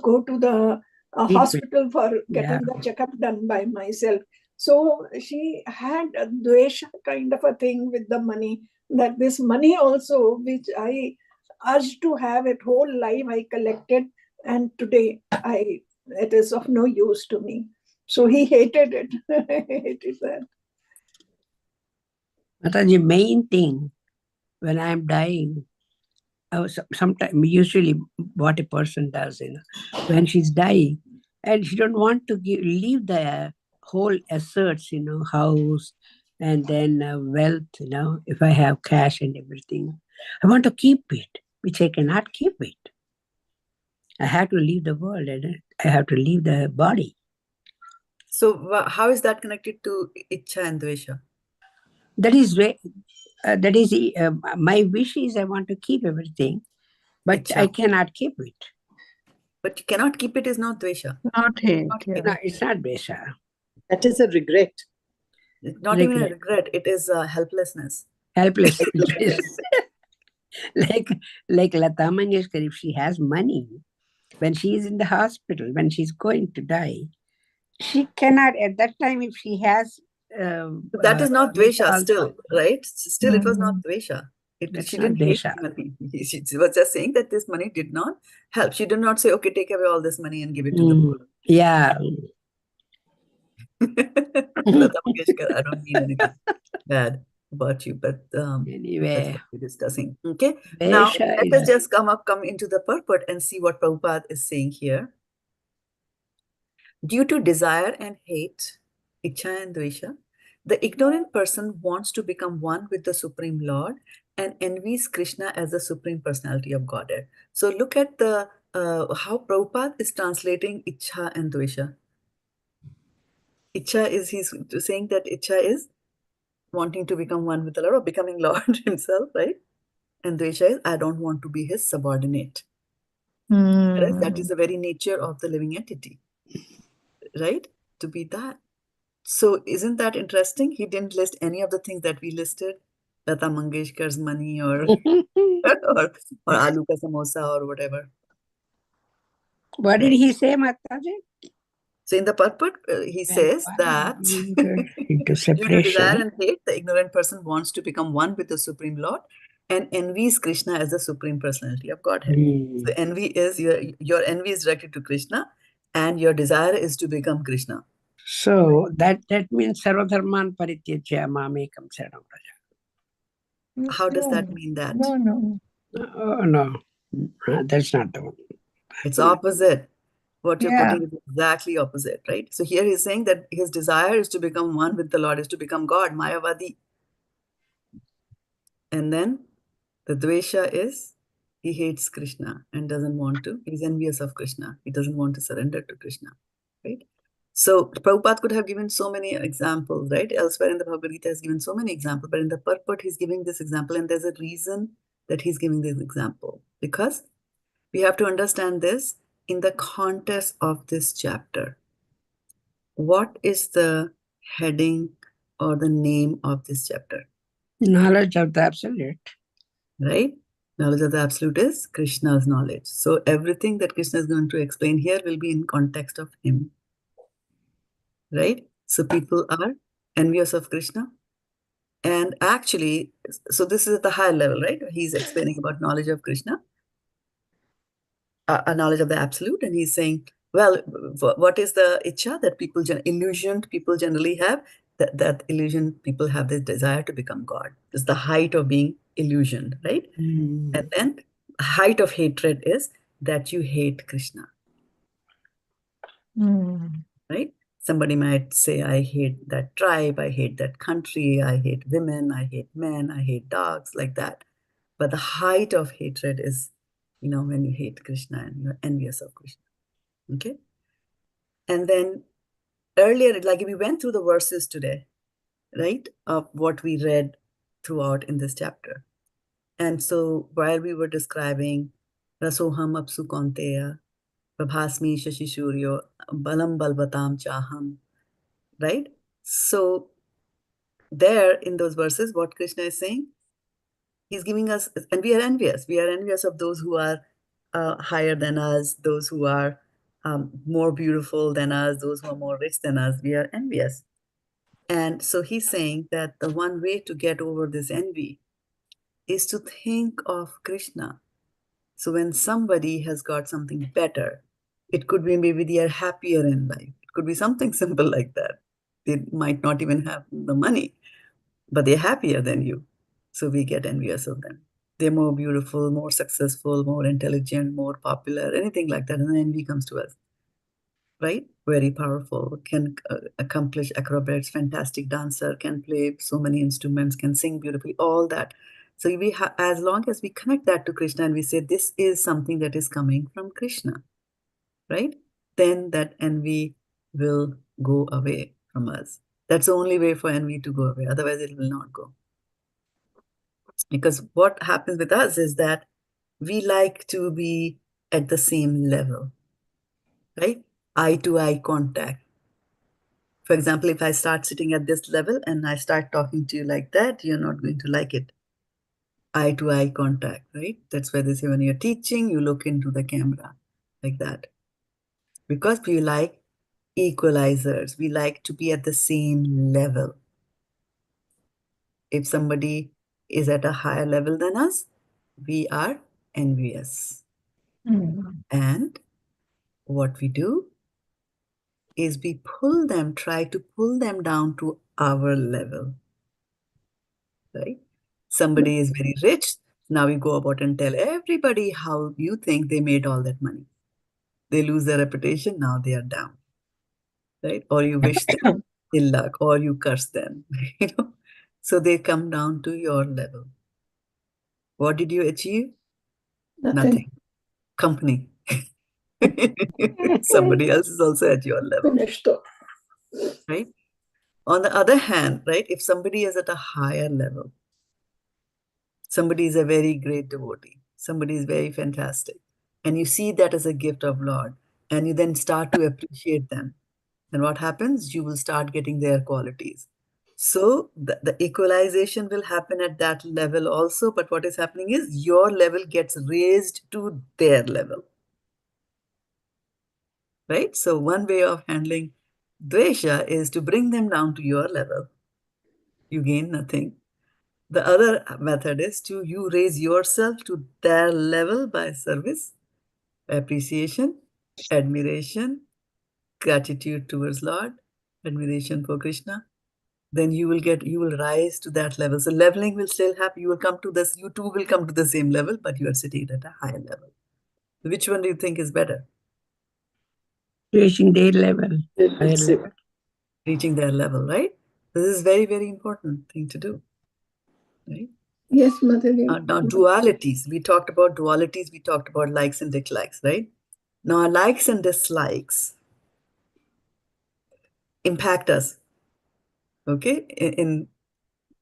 go to the hospital for getting the checkup done by myself. So she had a dvesha kind of a thing with the money, that this money also, which I urged to have it whole life, I collected, and today it is of no use to me. So he hated it. It is that. Mataji, main thing, when I am dying, sometimes, usually what a person does, when she's dying, and she don't want to leave the whole assets, house, and then wealth, if I have cash and everything. I want to keep it, which I cannot keep it. I have to leave the world, and I have to leave the body. So how is that connected to icchā and dveṣa? That is my wish is I want to keep everything, but icchā. I cannot keep it. But you cannot keep it is not dveṣa. Not hate. No, it's not dveṣa. That is a regret. It's not even a regret. It is helplessness. Helplessness. like Lata Mangeshkar, if she has money, when she is in the hospital, when she's going to die, she cannot, at that time, if she has... that is not dveṣa still, right? Still, it was not dveṣa. She didn't hate money. She was just saying that this money did not help. She did not say, okay, take away all this money and give it to the poor. Yeah. Lata Mangeshkar, I don't mean anything bad about you, but anyway, that's what we're discussing. Okay. Now, let us just come into the purport and see what Prabhupada is saying here. Due to desire and hate, icchā and dveṣa, the ignorant person wants to become one with the Supreme Lord and envies Krishna as the Supreme Personality of Godhead. So look at the how Prabhupada is translating icchā and dveṣa. Icchā is, he's saying that icchā is wanting to become one with the Lord or becoming Lord himself, right? And dvesha is, I don't want to be his subordinate. Whereas that is the very nature of the living entity, right? To be that. So isn't that interesting? He didn't list any of the things that we listed, Lata Mangeshkar's money or or aloo ka samosa or whatever. What did he say, Mataji? So in the purport, he says that into due to separation. desire and hate, the ignorant person wants to become one with the Supreme Lord and envies Krishna as the Supreme Personality of Godhead. So envy is, your envy is directed to Krishna and your desire is to become Krishna. So that means sarva-dharman parityajya mamekam saranam vraja. How does that mean that? No. No, that's not the one. It's opposite. What you're Yeah. putting is exactly opposite, right? So here he's saying that his desire is to become one with the Lord, is to become God, Mayavadi. And then the dvesha is, he hates Krishna and doesn't want to. He's envious of Krishna. He doesn't want to surrender to Krishna, right? So Prabhupada could have given so many examples, right? Elsewhere in the Bhagavad-gita, he's given so many examples, but in the purport, he's giving this example, and there's a reason that he's giving this example, because we have to understand this in the context of this chapter. What is the heading or the name of this chapter? Knowledge of the absolute. Right? Knowledge of the absolute is Krishna's knowledge. So everything that Krishna is going to explain here will be in context of him. Right? So people are envious of Krishna. And actually, so this is at the higher level, right? He's explaining about knowledge of Krishna, a knowledge of the absolute. And he's saying, well, what is the icchā that people, illusioned people generally have? That illusion people have this desire to become God. It's the height of being illusioned, right? And then height of hatred is that you hate Krishna, right? Somebody might say, I hate that tribe, I hate that country, I hate women, I hate men, I hate dogs, like that. But the height of hatred is, when you hate Krishna and you're envious of Krishna, okay? And then earlier, like we went through the verses today, right, of what we read throughout in this chapter. And so while we were describing Rasoham apsu kaunteya, Prabhasmi shashishuryo, balam balbatam chaham, right? So there in those verses, what Krishna is saying, he's giving us, and we are envious. We are envious of those who are higher than us, those who are more beautiful than us, those who are more rich than us. We are envious. And so he's saying that the one way to get over this envy is to think of Krishna. So when somebody has got something better, it could be maybe they are happier in life. It could be something simple like that. They might not even have the money, but they're happier than you. So we get envious of them. They're more beautiful, more successful, more intelligent, more popular, anything like that. And then envy comes to us, right? Very powerful, can accomplish acrobatics, fantastic dancer, can play so many instruments, can sing beautifully, all that. So we as long as we connect that to Krishna and we say, this is something that is coming from Krishna, right? Then that envy will go away from us. That's the only way for envy to go away. Otherwise, it will not go. Because what happens with us is that we like to be at the same level, right? Eye-to-eye contact. For example, if I start sitting at this level and I start talking to you like that, you're not going to like it. Eye-to-eye contact, right? That's why they say when you're teaching, you look into the camera like that. Because we like equalizers. We like to be at the same level. If somebody is at a higher level than us, we are envious. And what we do is we try to pull them down to our level, right? Somebody is very rich. Now you go about and tell everybody how you think they made all that money. They lose their reputation. Now they are down, right? Or you wish them ill luck, or you curse them, So they come down to your level. What did you achieve? Nothing. Company. Somebody else is also at your level. Finished. right? On the other hand, right, if somebody is at a higher level, somebody is a very great devotee, somebody is very fantastic, and you see that as a gift of Lord, and you then start to appreciate them, then what happens? You will start getting their qualities. So the equalization will happen at that level also, but what is happening is your level gets raised to their level, right? So one way of handling dvesha is to bring them down to your level. You gain nothing. The other method is to you raise yourself to their level by service, appreciation, admiration, gratitude towards Lord, admiration for Krishna. Then you will rise to that level. So leveling will still happen. You will come to this, you too will come to the same level, but you are sitting at a higher level. Which one do you think is better? Reaching their level, higher level. Reaching their level, right? This is very, very important thing to do, right? Yes, Mataji. Now, dualities. We talked about dualities. We talked about likes and dislikes, right? Now, likes and dislikes impact us, okay? In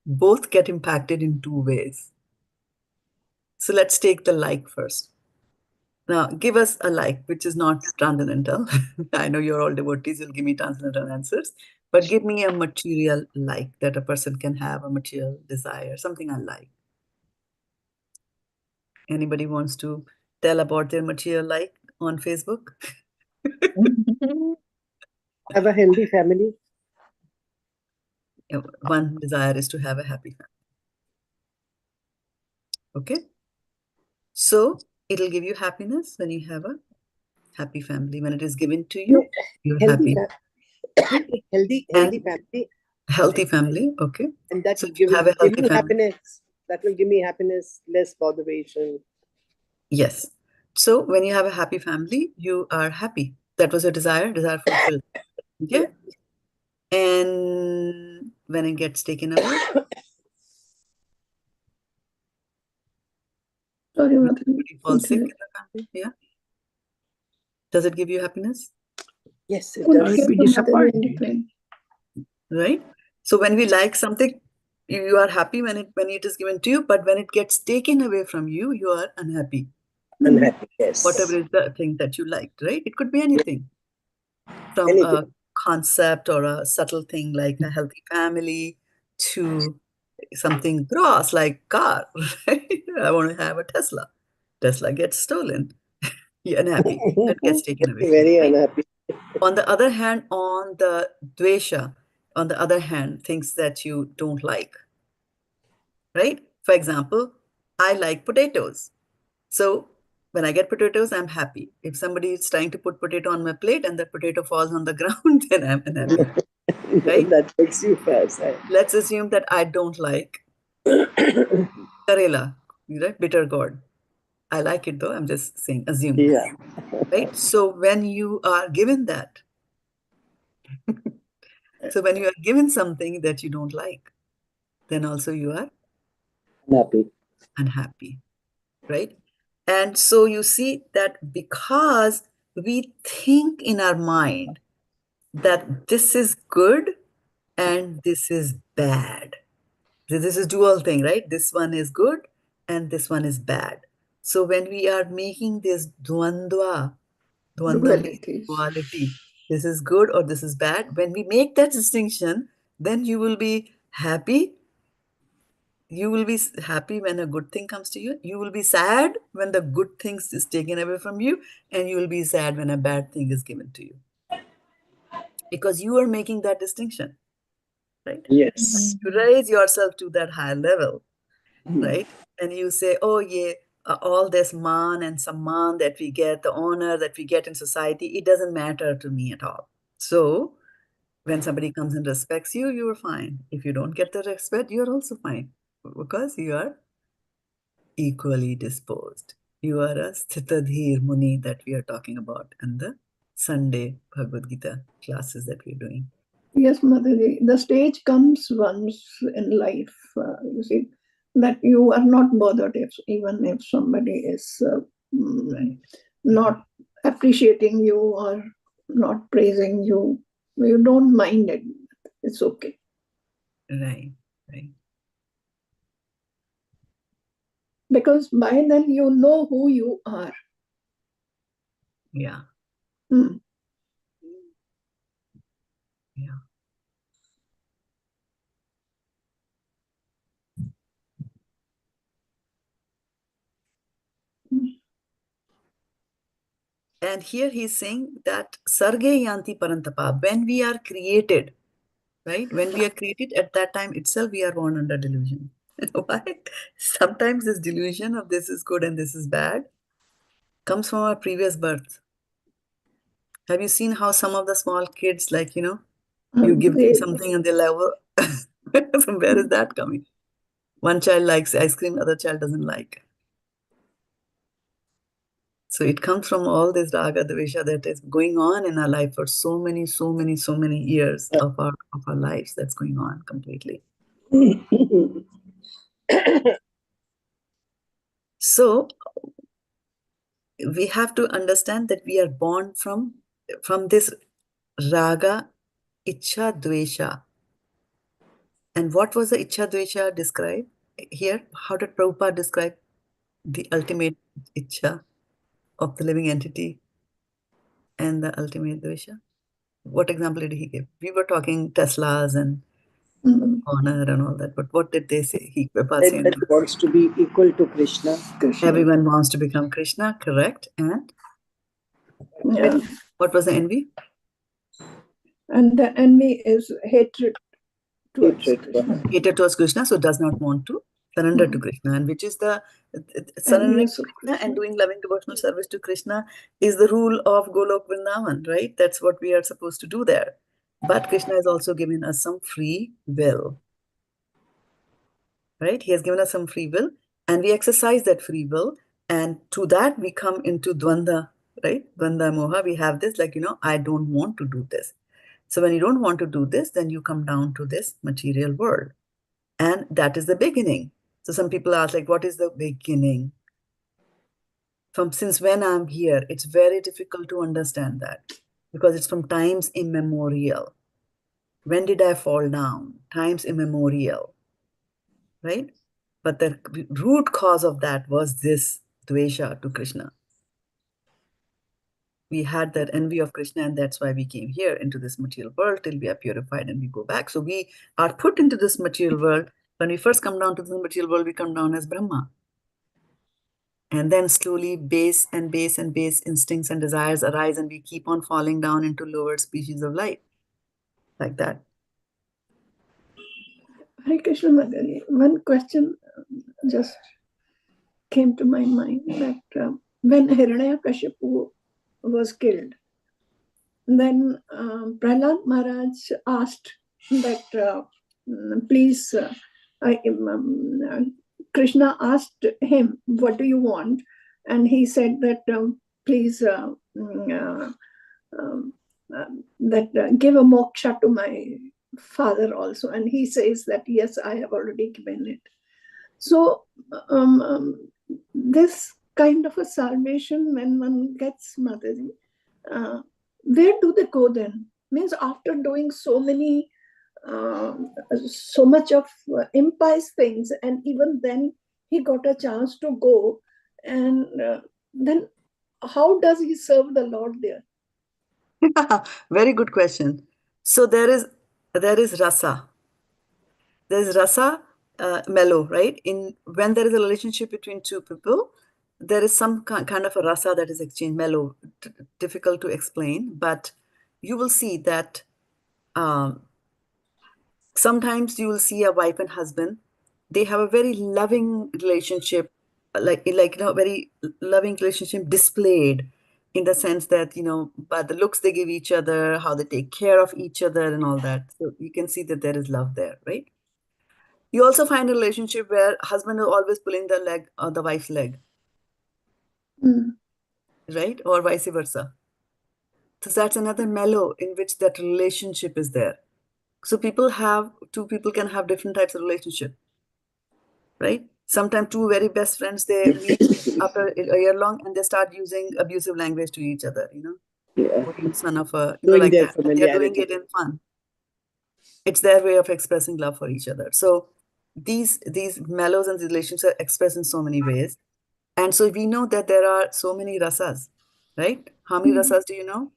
both get impacted in two ways. So let's take the like first. Now, give us a like, which is not transcendental. I know you're all devotees, you'll give me transcendental answers, but give me a material like that a person can have, a material desire, something I like. Anybody wants to tell about their material like on Facebook? Have a healthy family. One desire is to have a happy family. Okay? So, it'll give you happiness when you have a happy family. When it is given to you, you're Healthy happy. healthy family. Healthy family, okay. And that So will if you give have a healthy me family, happiness. That will give me happiness, less botheration. yes. So when you have a happy family, you are happy. That was your desire fulfilled. Okay? And when it gets taken away, Sorry, when Mataji. somebody falls sick in the family, yeah. Does it give you happiness? Yes, it Could I does. would be hear the Mataji in disappointed. between. Right? So when we like something, you are happy when it is given to you, but when it gets taken away from you, you are unhappy. Unhappy, yes. Whatever is the thing that you liked, right? It could be anything. From Anything. a concept or a subtle thing like a healthy family to something gross like car, right? I want to have a Tesla. Tesla gets stolen. You're unhappy. It gets taken away. Very Right? unhappy. On the other hand, on the dvesha, on the other hand, things that you don't like, right? For example, I like potatoes. So when I get potatoes, I'm happy. If somebody is trying to put potato on my plate and the potato falls on the ground, then I'm unhappy. Right? That makes you sad. Let's assume that I don't like Karela, right? Bitter gourd. I like it though. I'm just saying, assume. Yeah. Right? So when you are given that, so when you are given something that you don't like, then also you are Unhappy. unhappy, right? And so you see that because we think in our mind that this is good and this is bad. This is dual thing, right? This one is good and this one is bad. So when we are making this dvandva means Dualities. duality, this is good or this is bad. When we make that distinction, then you will be happy. You will be happy when a good thing comes to you. You will be sad when the good things is taken away from you, and you will be sad when a bad thing is given to you. Because you are making that distinction, right? Yes. You raise yourself to that higher level, right? And you say, oh yeah, all this man and samman that we get, the honor that we get in society, it doesn't matter to me at all. So when somebody comes and respects you, you are fine. If you don't get the respect, you're also fine because you are equally disposed. You are a Sthitadhir Muni that we are talking about in the Sunday Bhagavad-gita classes that we're doing. Yes, Mataji. The stage comes once in life, you see, that you are not bothered even if somebody is Right. not appreciating you or not praising you. You don't mind it. It's okay. Right, right. Because by then you know who you are. Yeah, Hmm. yeah. And here he's saying that sarge yānti paran-tapa, when we are created, right? When we are created, at that time itself, we are born under delusion. Why? Sometimes this delusion of this is good and this is bad comes from our previous birth. Have you seen how some of the small kids, like, you give them something and they level? From where is that coming? One child likes ice cream, other child doesn't like. So it comes from all this raga-dveṣa that is going on in our life for so many years of our lives. That's going on completely. So we have to understand that we are born from this raga, icchā-dveṣa. And what was the icchā-dveṣa described here? How did Prabhupada describe the ultimate icchā of the living entity and the ultimate dvesha? What example did he give? We were talking Teslas and honor and all that, but what did they say? Everybody wants to be equal to Krishna. Everyone wants to become Krishna, correct? And Yeah. what was the envy? And the envy is hatred towards Hatred. Krishna. Hatred towards Krishna, so does not want to surrender to Krishna. And which is the surrendering Envious to of Krishna and Krishna. doing loving devotional service to Krishna is the rule of Golok Vrindavan, right? That's what we are supposed to do there. But Krishna has also given us some free will, right? He has given us some free will and we exercise that free will. And through that, we come into dvandva, right? Dvandva-moha, we have this like, I don't want to do this. So when you don't want to do this, then you come down to this material world. And that is the beginning. So some people ask, like, what is the beginning? Since when I'm here, it's very difficult to understand that because it's from times immemorial. When did I fall down? Times immemorial, right? But the root cause of that was this dvesha to Krishna. We had that envy of Krishna, and that's why we came here into this material world till we are purified and we go back. So we are put into this material world. When we first come down to the material world, we come down as Brahma. And then slowly base instincts and desires arise, and we keep on falling down into lower species of life, like that. Hare Krishna Mataji, one question just came to my mind that when Hiranyakashipu was killed, then Prahlad Maharaj asked that please, Krishna asked him, what do you want? And he said that please give a moksha to my father also. And he says that, yes, I have already given it. So this kind of a salvation, when one gets Mataji, where do they go then? Means after doing so much of impious things, and even then he got a chance to go, and then how does he serve the Lord there? Very good question. So there is rasa. There is rasa, mellow, right? When there is a relationship between two people, there is some kind of a rasa that is exchanged, mellow, difficult to explain, but you will see that sometimes you will see a wife and husband, they have a very loving relationship, very loving relationship displayed in the sense that, by the looks they give each other, how they take care of each other and all that. So you can see that there is love there, right? You also find a relationship where husband is always pulling the leg or the wife's leg, right? Or vice versa. So that's another mellow in which that relationship is there. So two people can have different types of relationship, right? Sometimes two very best friends, they meet after a year long and they start using abusive language to each other, putting son of a, Showing like their that. But they're doing familiarity. it in fun. It's their way of expressing love for each other. So these mellows and these relationships are expressed in so many ways. And so we know that there are so many rasas, right? How many rasas do you know?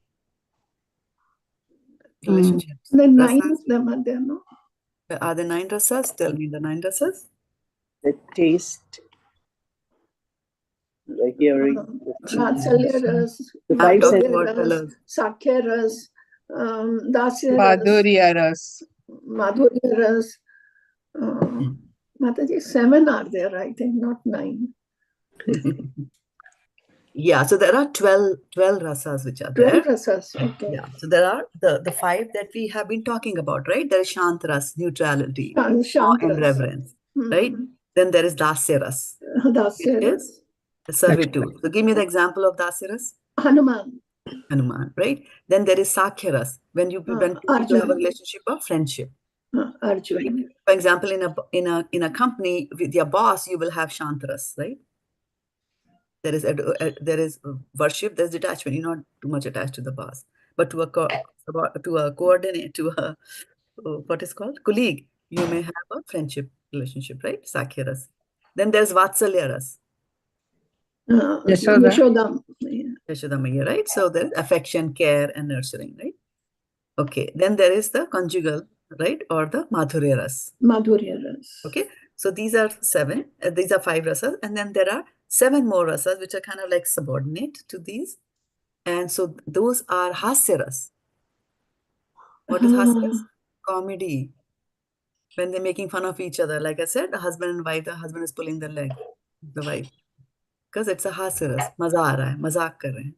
Relationships. The 9 Rasas. of them are there, no? Are there 9 rasas? Tell me the 9 rasas. The taste, the hearing, Vatsalya ras, the I'm 5 talking senses. about colors. Sakhya ras, Dasya ras, Madhurya ras. Madhurya ras. Mataji, 7 are there, I think, not 9. Yeah, so there are 12 rasas which are 12 there. rasas, okay. Yeah, so there are the 5 that we have been talking about, right? There is Shant ras, neutrality, awe Shant and ras. reverence, right? Then there is Dasya ras, Dasya which ras. is the servitude. So give me the example of Dasya ras. Hanuman. Hanuman, right? Then there is Sakhya ras, when two people have a Arjuna. relationship of friendship. Arjuna. Right? For example, in a company with your boss, you will have Shantras, right? There is worship, there's detachment. You're not too much attached to the boss, but to a coordinate, to a what is called colleague, you may have a friendship relationship, right? Sakyaras. Then there's Vatsalyaras. Yashoda. Yashodamaya, right? So there's affection, care, and nurturing, right? Okay. Then there is the conjugal, right? Or the Madhuryaras. Madhuryaras. Okay. So these are 7. These are 5 rasas. And then there are 7 more rasas, which are kind of like subordinate to these. And so those are hasyaras. What is hasyaras? Comedy. When they're making fun of each other. Like I said, the husband and wife, the husband is pulling the leg of the wife. Because it's a hasyaras. Maza aa raha hai, mazak kar rahe hain.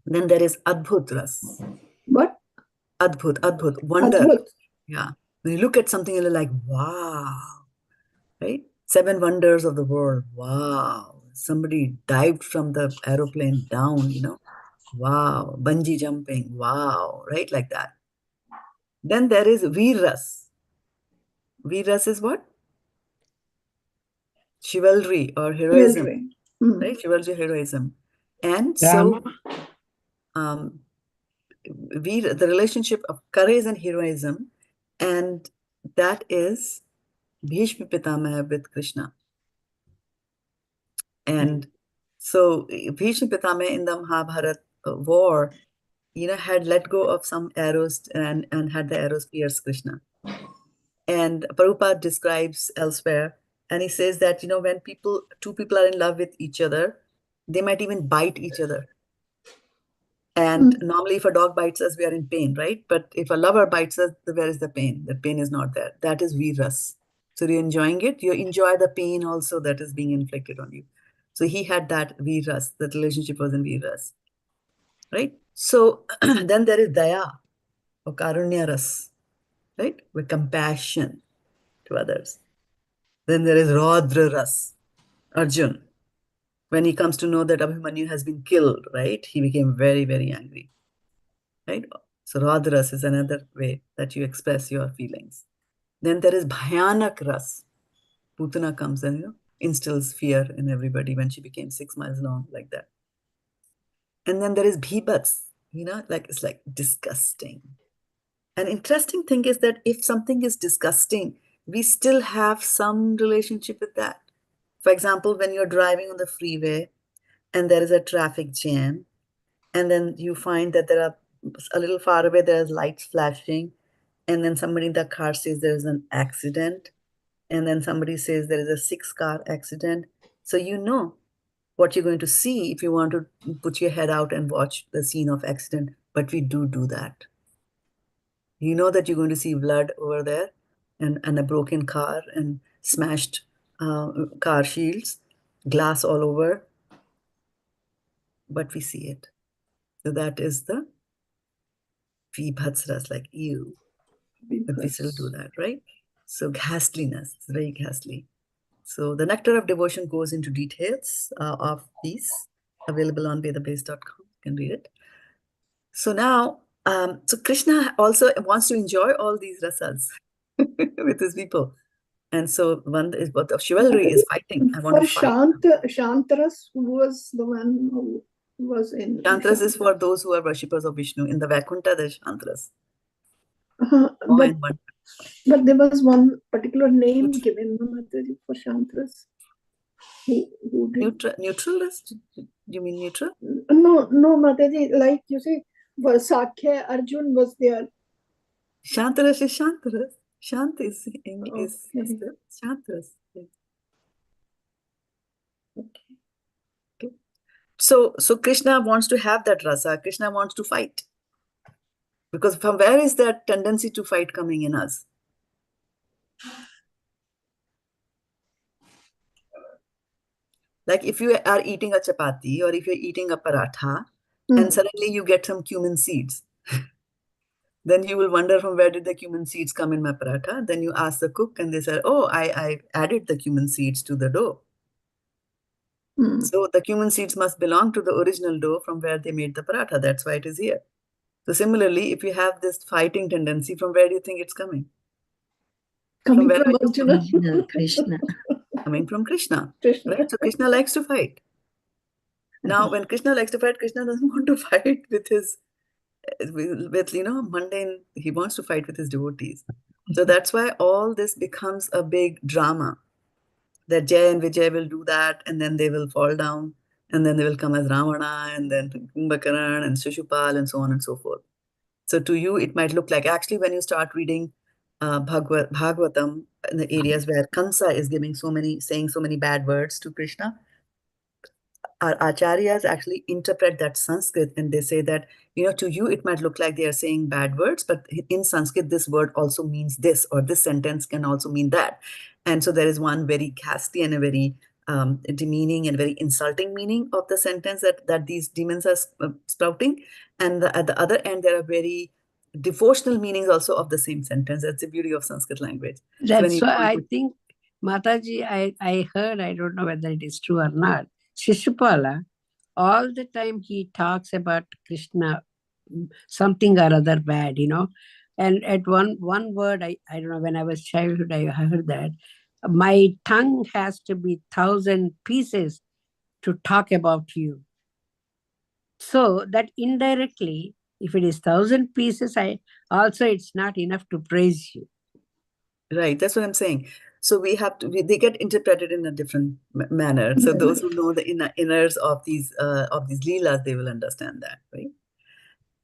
Then there is adbhut ras. What? Adbhut, wonder. Adbhut. Yeah. When you look at something and you're like, wow, right? 7 wonders of the world. Wow. Somebody dived from the aeroplane down, Wow. Bungee jumping. Wow. Right? Like that. Then there is Veeras. Veeras is what? Chivalry or heroism. Chivalry. Right? Chivalry, heroism. And Rama. so the relationship of courage and heroism, and that is Bhishma Pitamaha with Krishna. And so Bhishma Pitamaha in the Mahabharata war, had let go of some arrows and had the arrows pierce Krishna. And Prabhupada describes elsewhere, and he says that, when two people are in love with each other, they might even bite each other. And normally if a dog bites us, we are in pain, right? But if a lover bites us, where is the pain? The pain is not there. That is Veeras. So you're enjoying it. You enjoy the pain also that is being inflicted on you. So he had that Veeras. That relationship was in Veeras, right? So then there is Daya or Karunya Ras, right? With compassion to others. Then there is Raudra Ras, Arjun. When he comes to know that Abhimanyu has been killed, right? He became very, very angry. Right? So Radras is another way that you express your feelings. Then there is Bhayanak Ras. Putana comes and instills fear in everybody when she became 6 miles long, like that. And then there is Bhibats, it's like disgusting. An interesting thing is that if something is disgusting, we still have some relationship with that. For example, when you're driving on the freeway and there is a traffic jam, and then you find that there are a little far away, there's lights flashing, and then somebody in the car says there's an accident, and then somebody says there is a 6-car accident. So you know what you're going to see if you want to put your head out and watch the scene of accident, but we do that. You know that you're going to see blood over there and a broken car and smashed car shields, glass all over, but we see it. So that is the Vibhatsras, like ew. But we still do that, right? So ghastliness, it's very ghastly. So the Nectar of Devotion goes into details of these, available on vedabase.com. You can read it. So now, so Krishna also wants to enjoy all these rasas with his people. And so one is what of chivalry is fighting. I want to fight. Shantaras, who was the one who was in Shantras is for those who are worshippers of Vishnu. In the Vaikuntha, there's Shantras. But there was one particular name given, no, Mataji, for Shantras. Who did? Neutralist? You mean neutral? No, Mataji, like you say, Sakya Arjun was there. Shantaras is Shantaras. Shant is Shantras. Okay. So Krishna wants to have that rasa. Krishna wants to fight. Because from where is that tendency to fight coming in us? Like if you are eating a chapati or if you're eating a paratha and suddenly you get some cumin seeds, then you will wonder from where did the cumin seeds come in my paratha? Then you ask the cook and they say, oh, I added the cumin seeds to the dough. So the cumin seeds must belong to the original dough from where they made the paratha. That's why it is here. So similarly, if you have this fighting tendency, from where do you think it's coming? Coming from Arjuna. Krishna. Coming from Krishna. Right? So Krishna likes to fight. Now, when Krishna likes to fight, Krishna doesn't want to fight with his, mundane, he wants to fight with his devotees. So that's why all this becomes a big drama. That Jay and Vijay will do that, and then they will fall down, and then they will come as Ravana, and then Kumbhakaran, and Shishupal, and so on and so forth. So to you, it might look like, actually, when you start reading Bhagavatam, in the areas where Kansa is saying so many bad words to Krishna, our acharyas actually interpret that Sanskrit, and they say that, to you, it might look like they are saying bad words, but in Sanskrit, this word also means this, or this sentence can also mean that. And so there is one very ghastly and a very demeaning and very insulting meaning of the sentence that these demons are sprouting. And at the other end, there are very devotional meanings also of the same sentence. That's the beauty of Sanskrit language. That's why I think, Mataji, I heard, I don't know whether it is true or not, Shishupala, all the time he talks about Krishna, something or other bad, And at one word, I don't know, when I was childhood, I heard that my tongue has to be 1,000 pieces to talk about you. So that indirectly, if it is 1,000 pieces, it's not enough to praise you. Right, that's what I'm saying. So we have to, they get interpreted in a different manner. So those who know the inners of these leelas, they will understand that, right?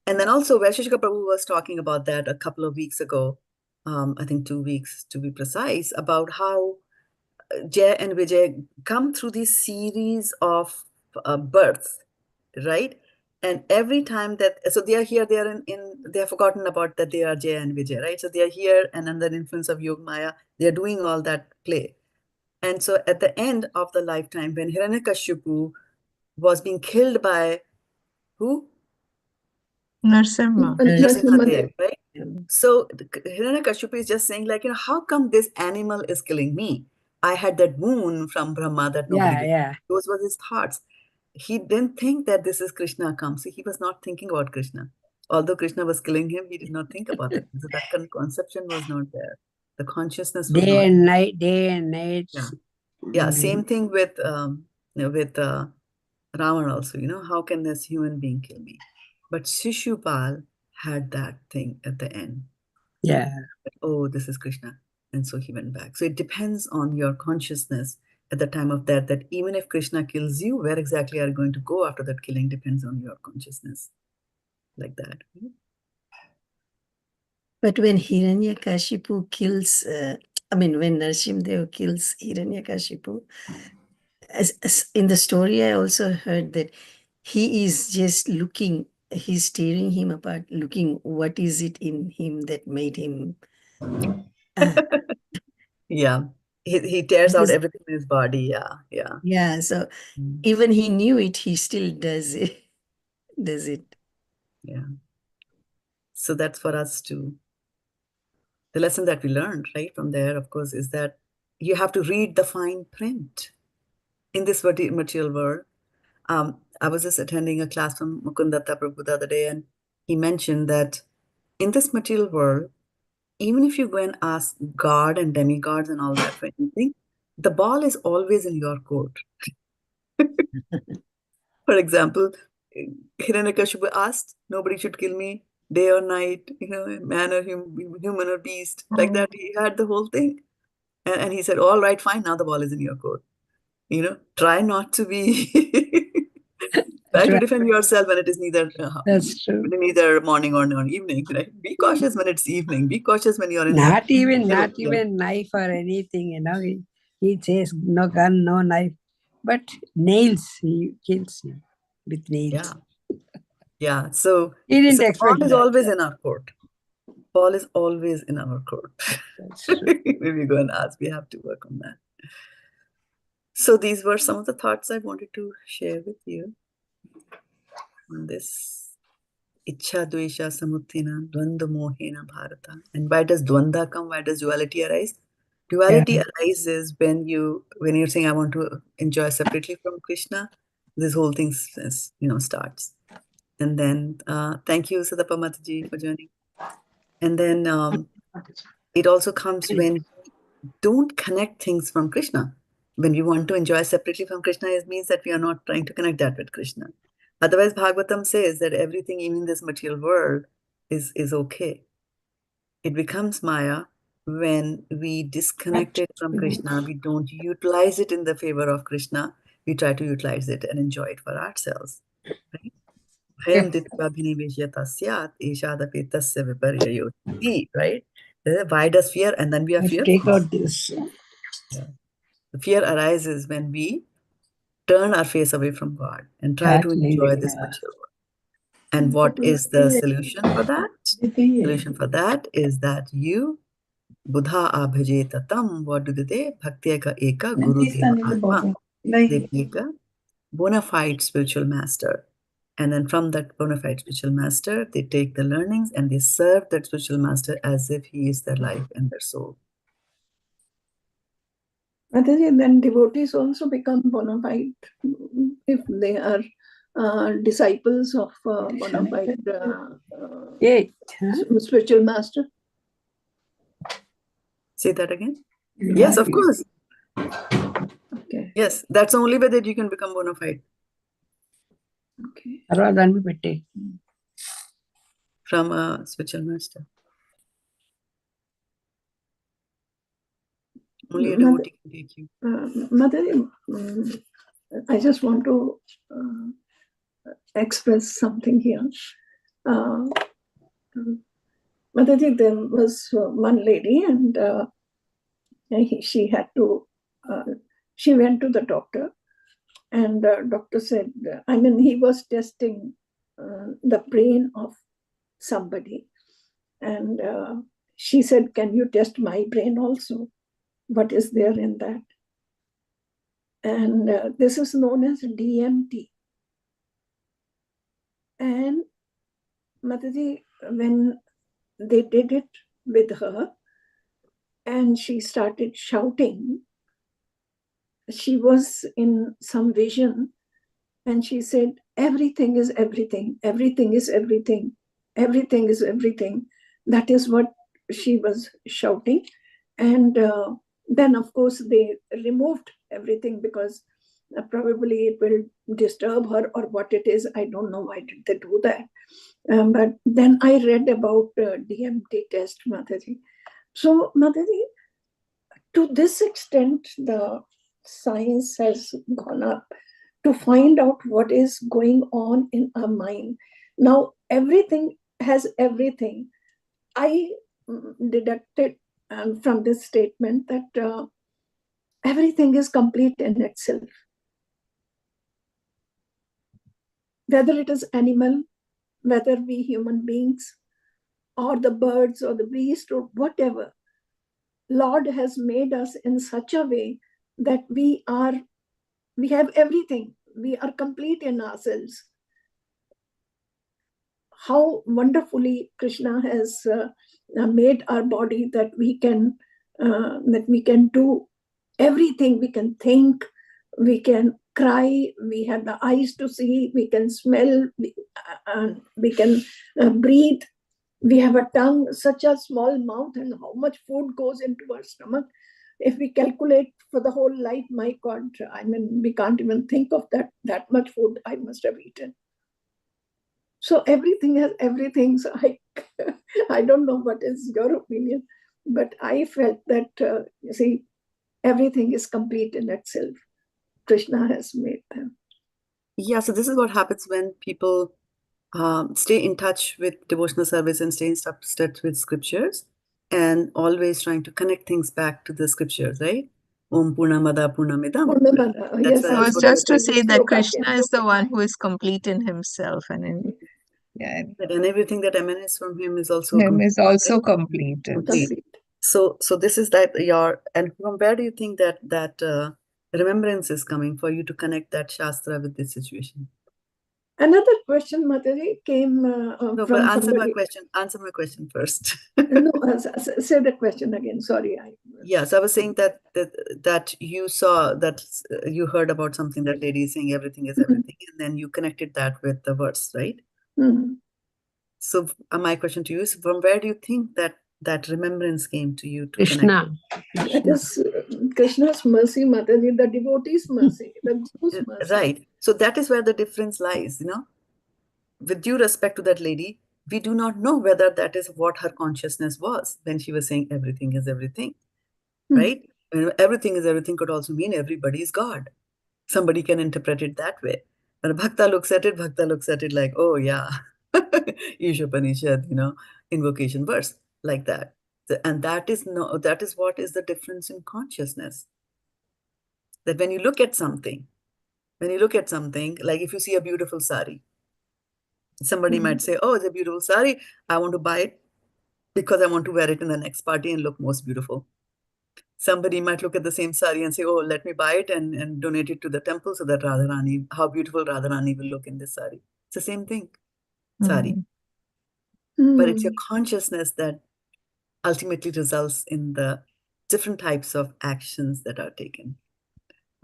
And then also, Vaisheshika Prabhu was talking about that a couple of weeks ago, I think 2 weeks to be precise, about how Jay and Vijay come through this series of births, right? And every time so they are here, they have forgotten about that they are Jay and Vijay, right? So they are here, and under the influence of Yog Maya, they are doing all that play. And so at the end of the lifetime, when Hiranyakashipu was being killed by who? Narasimha, right? So Hiranyakashipu is just saying, like, how come this animal is killing me? I had that wound from Brahma that nobody did. Those were his thoughts. He didn't think that this is Krishna comes. He was not thinking about Krishna. Although Krishna was killing him, he did not think about it. So that conception was not there. The consciousness was day and night. Yeah, same thing with Ravan also. How can this human being kill me? But Shishupal had that thing at the end. Yeah. Oh, this is Krishna. And so he went back. So it depends on your consciousness at the time of death, that even if Krishna kills you, where exactly are you going to go after that killing depends on your consciousness. Like that. But when Hiranyakashipu kills, when Narasimhadev kills Hiranyakashipu, as in the story, I also heard that he is just looking, he's tearing him apart, looking what is it in him that made him. Yeah. He tears out everything in his body. Yeah. Yeah. So even he knew it, he still does it. Yeah. So that's for us too. The lesson that we learned, right, from there, of course, is that you have to read the fine print in this material world. I was just attending a class from Mukundatta Prabhu the other day, and he mentioned that in this material world, even if you go and ask God and demigods and all that for anything, the ball is always in your court. For example, Hiranyakashipu asked, nobody should kill me day or night, man or human or beast, like that. He had the whole thing. And he said, all right, fine, now the ball is in your court. Try not to be, try to defend yourself when it is neither morning or evening, right? Be cautious when it's evening. Be cautious when you're in not even knife or anything, He says no gun, no knife, but nails, he kills you with nails. Yeah. So he didn't Paul expect is that. always in our court. Paul is always in our court. That's true. Maybe go and ask. We have to work on that. So these were some of the thoughts I wanted to share with you on this icchā-dveṣa-samutthena, dvandva-mohena Bharata. And why does dvanda come? Why does duality arise? Duality arises when you're saying, I want to enjoy separately from Krishna. This whole thing starts. And then thank you, Sadapa Mataji, for joining. And then it also comes when we don't connect things from Krishna. When we want to enjoy separately from Krishna, it means that we are not trying to connect that with Krishna. Otherwise, Bhagavatam says that everything, even this material world, is okay. It becomes Maya when we disconnect it from Krishna. We don't utilize it in the favor of Krishna. We try to utilize it and enjoy it for ourselves. Right? Right? Why does fear? And then we are fearful. Take out this. The fear arises when we turn our face away from God and try to enjoy this material world. And what is the solution for that? The solution for that is that you, Buddha abhajeta tam, what do they? Bhaktya eka guru deva. They take a bona fide spiritual master. And then from that bona fide spiritual master, they take the learnings and they serve that spiritual master as if he is their life and their soul. Then devotees also become bona fide if they are disciples of bona fide spiritual master. Say that again. Yes, of course. Okay. Yes, that's the only way that you can become bona fide. Okay. From a spiritual master. Only a devotee can take you. Mother, I just want to express something here. Mataji, there was one lady and she had to, she went to the doctor and the doctor said, he was testing the brain of somebody. And she said, can you test my brain also? What is there in that? And this is known as DMT. And Mataji, when they did it with her and she started shouting, she was in some vision and she said, everything is everything, everything is everything, everything is everything. That is what she was shouting. And then, of course, they removed everything because probably it will disturb her or what it is. I don't know why did they do that. But then I read about DMT test, Mataji. So, Mataji, to this extent, the science has gone up to find out what is going on in our mind. Now, everything has everything. I deducted from this statement that everything is complete in itself. Whether it is animal, whether we human beings, or the birds or the beast or whatever, Lord has made us in such a way that we have everything. We are complete in ourselves. How wonderfully Krishna has made our body that we can do everything. We can think, we can cry, we have the eyes to see, we can smell, we can breathe. We have a tongue, such a small mouth, and how much food goes into our stomach. If we calculate for the whole life, my God, we can't even think of that much food I must have eaten. So everything has everything. So I don't know what is your opinion, but I felt that, you see, everything is complete in itself. Krishna has made them. Yeah, so this is what happens when people stay in touch with devotional service and stay in touch with scriptures and always trying to connect things back to the scriptures, right? Om Purnamada Purnamidam. Yes, I was what just to you're say that Krishna is the one who is complete in himself, and and everything that emanates from him is also him is also complete. complete. So this is that and from where do you think that remembrance is coming for you to connect that Shastra with this situation? Another question, Mataji, came No, from but answer somebody. my question. Answer my question first. No, say the question again. Sorry. Yes, I was saying that you saw that you heard about something that lady is saying everything is everything, and then you connected that with the verse, right? So my question to you is, from where do you think that remembrance came to you to Krishna. connect? It is Krishna's mercy, Mataji, the devotee's mercy, the Guru's mercy. Right. So that is where the difference lies, With due respect to that lady, we do not know whether that is what her consciousness was when she was saying everything is everything, right? Everything is everything could also mean everybody is God. Somebody can interpret it that way. When a bhakta looks at it like, oh yeah, Ishopanishad, invocation verse like that. And that is what is the difference in consciousness. That when you look at something, like if you see a beautiful sari, somebody might say, oh, it's a beautiful sari. I want to buy it because I want to wear it in the next party and look most beautiful. Somebody might look at the same sari and say, oh, let me buy it and donate it to the temple so that Radharani, how beautiful Radharani will look in this sari. It's the same thing, sari. But it's your consciousness that ultimately results in the different types of actions that are taken.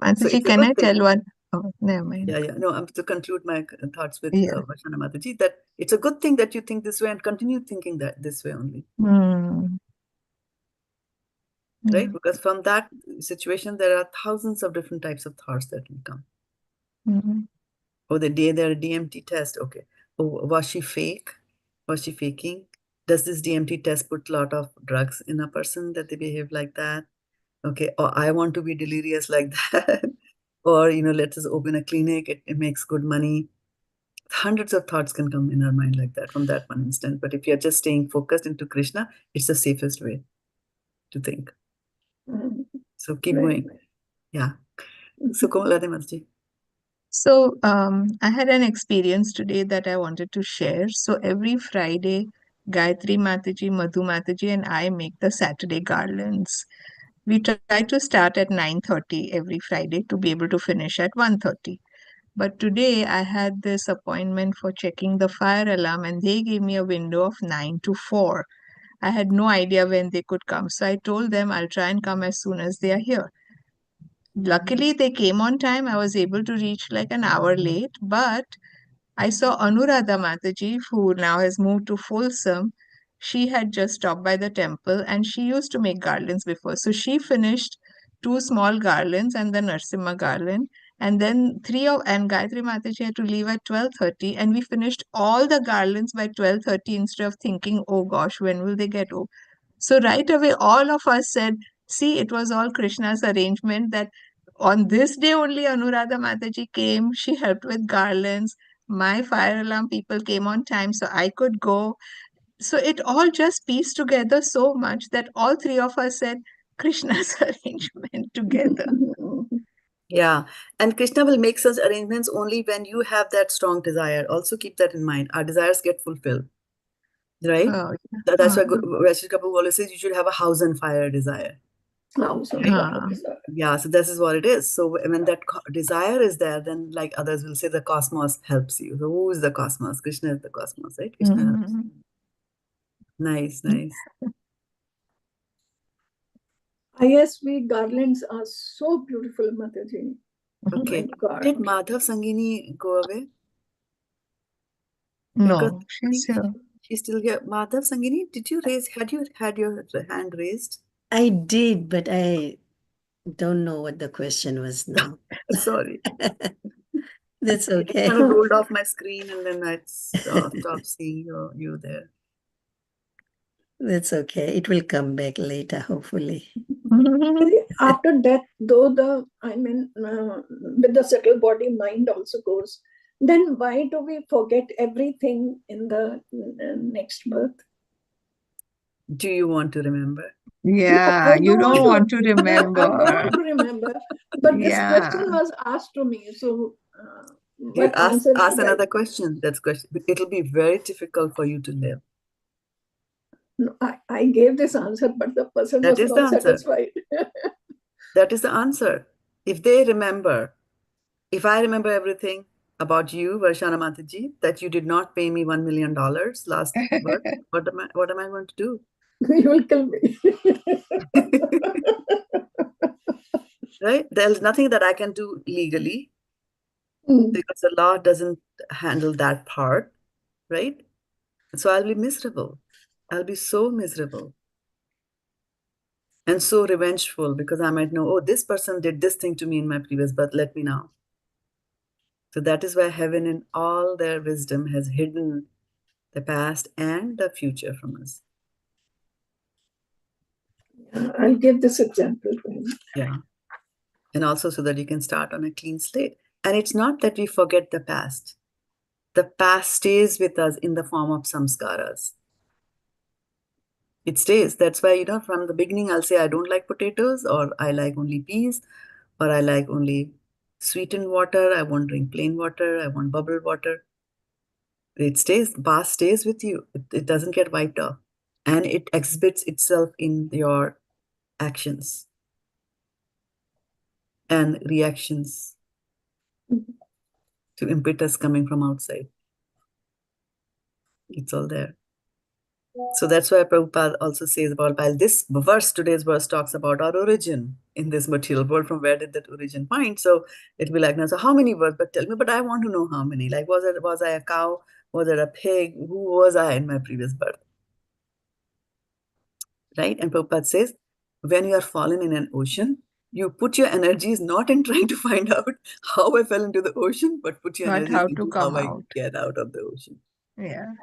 Mataji, can I tell one? Oh, never mind. Yeah. No, I'm to conclude my thoughts with Vashana Mataji, that it's a good thing that you think this way and continue thinking that this way only. Right? Because from that situation, there are thousands of different types of thoughts that will come. Oh, there are a DMT test. Okay. Oh, was she fake? Was she faking? Does this DMT test put a lot of drugs in a person that they behave like that? Okay. Or I want to be delirious like that. Or, let us open a clinic. It makes good money. Hundreds of thoughts can come in our mind like that from that one instant. But if you're just staying focused into Krishna, it's the safest way to think. So keep going. Yeah. So Komalade Mataji. So I had an experience today that I wanted to share. So every Friday, Gayatri Mataji, Madhu Mataji, and I make the Saturday garlands. We try to start at 9:30 every Friday to be able to finish at 1:30. But today I had this appointment for checking the fire alarm, and they gave me a window of 9 to 4. I had no idea when they could come. So I told them I'll try and come as soon as they are here. Luckily, they came on time. I was able to reach like an hour late, but I saw Anuradha Mataji, who now has moved to Folsom. She had just stopped by the temple and she used to make garlands before. So she finished 2 small garlands and the Narsimha garland. And then and Gayatri Mataji had to leave at 12:30, and we finished all the garlands by 12:30 instead of thinking, oh gosh, when will they get over? So right away, all of us said, see, it was all Krishna's arrangement that on this day only Anuradha Mataji came. She helped with garlands. My fire alarm people came on time, so I could go. So it all just pieced together so much that all 3 of us said Krishna's arrangement together. Yeah. And Krishna will make such arrangements only when you have that strong desire. Also keep that in mind. Our desires get fulfilled. Right? Oh, That's why Shri Kapoor always says you should have a house on fire desire. Yeah, so this is what it is. So when that desire is there, then like others will say the cosmos helps you. So who is the cosmos? Krishna is the cosmos, right? Krishna helps you. Nice. ISV garlands are so beautiful, Mataji. Okay. Did Madhav Sangini go away? No, she's here. She's still here. Madhav Sangini, had you had your hand raised? I did, but I don't know what the question was now. Sorry. That's It okay. kind of rolled off my screen and then I stopped seeing you there. That's okay. It will come back later, hopefully. After death, though with the subtle body, mind also goes, then why do we forget everything in the next birth? Do you want to remember? Yeah, you don't want to I don't remember. want to remember. But this Yeah. question was asked to me. So, You what ask answer should I another give? question. That's question. It'll be very difficult for you to live. No, I gave this answer, but the person That was is the not answer. satisfied. That is the answer. If they remember, if I remember everything about you, Varshana Mataji, that you did not pay me $1 million last birth, what am I going to do? You will kill me. Right? There's nothing that I can do legally Mm. because the law doesn't handle that part, right? So I'll be miserable. I'll be so miserable and so revengeful because I might know, oh, this person did this thing to me in my previous birth, let me know. So that is why heaven in all their wisdom has hidden the past and the future from us. I'll give this example. Yeah. And also so that you can start on a clean slate. And it's not that we forget the past. The past stays with us in the form of samskaras. It stays. That's why, from the beginning, I'll say I don't like potatoes, or I like only peas, or I like only sweetened water. I won't drink plain water. I want bubbled water. It stays. The past stays with you. It doesn't get wiped off. And it exhibits itself in your actions and reactions to impetus coming from outside. It's all there. So that's why Prabhupada also says about, while this verse, today's verse, talks about our origin in this material world, from where did that origin find? So it'll be like, now, so how many births? But tell me, but I want to know how many. Like, was I a cow? Was it a pig? Who was I in my previous birth? Right? And Prabhupada says, when you are fallen in an ocean, you put your energies not in trying to find out how I fell into the ocean, but put your But energies how to into come how I out. get out of the ocean. Yeah.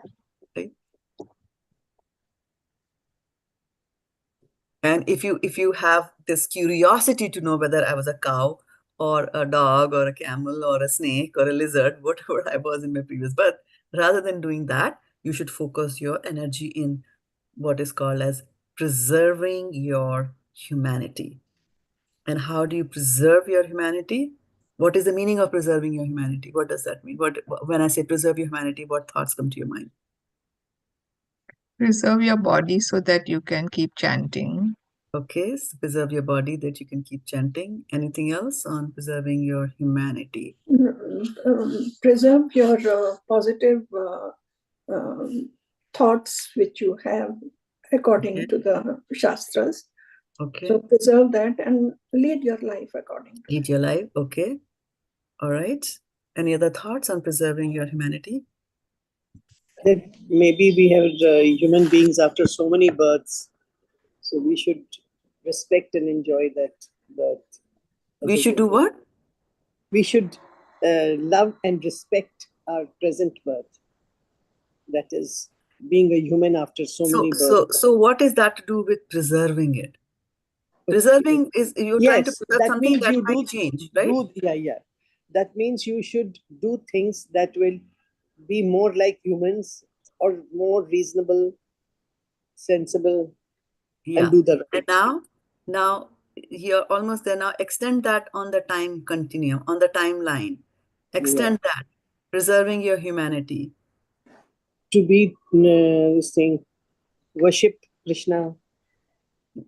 Right? And if you have this curiosity to know whether I was a cow or a dog or a camel or a snake or a lizard, whatever I was in my previous birth, rather than doing that, you should focus your energy in what is called as preserving your humanity. And how do you preserve your humanity? What is the meaning of preserving your humanity? What does that mean? When I say preserve your humanity, what thoughts come to your mind? Preserve your body so that you can keep chanting. Okay, so preserve your body that you can keep chanting. Anything else on preserving your humanity? Preserve your positive thoughts which you have according to the Shastras. Okay. So preserve that and lead your life according to Lead your life. Okay. All right. Any other thoughts on preserving your humanity? That maybe we have human beings after so many births, so we should respect and enjoy that birth. We should do what? We should love and respect our present birth. That is being a human after so many births. So what is that to do with preserving it? Preserving is you're trying to preserve something that might change, right? That means you should do things that will be more like humans or more reasonable, sensible, and do the right. And now you're almost there. Now extend that on the time continuum, on the timeline. Extend that. Preserving your humanity. To be this thing, worship Krishna.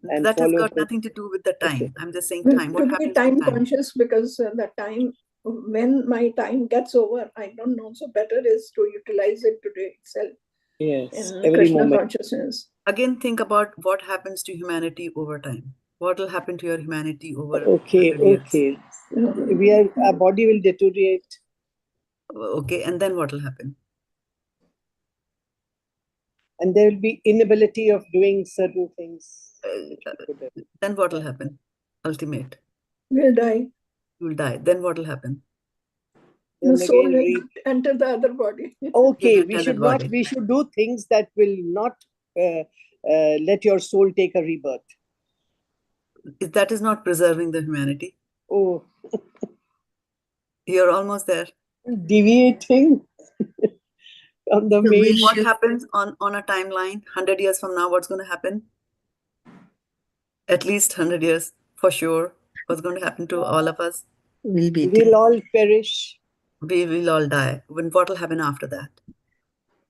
And that has got nothing to do with the time. Okay. I'm just saying time. What happens to be time conscious, because the time, when my time gets over, I don't know. So better is to utilize it today itself. Yes, in every Krishna moment. Consciousness. Again, think about what happens to humanity over time. What will happen to your humanity over Okay. Our body will deteriorate. Okay, and then what will happen? And there will be inability of doing certain things. Then what will happen? Ultimate. We'll die. You'll die. Then what will happen? The Then soul again will read. enter the other body. Okay, Will we enter should the not. body. We should do things that will not let your soul take a rebirth. That is not preserving the humanity. Oh, You're almost there. deviating from the So we main. What should- happens on a timeline? 100 years from now, what's going to happen? At least 100 years, for sure. What's going to happen to all of us? will be We'll all perish. We will all die. What will happen after that?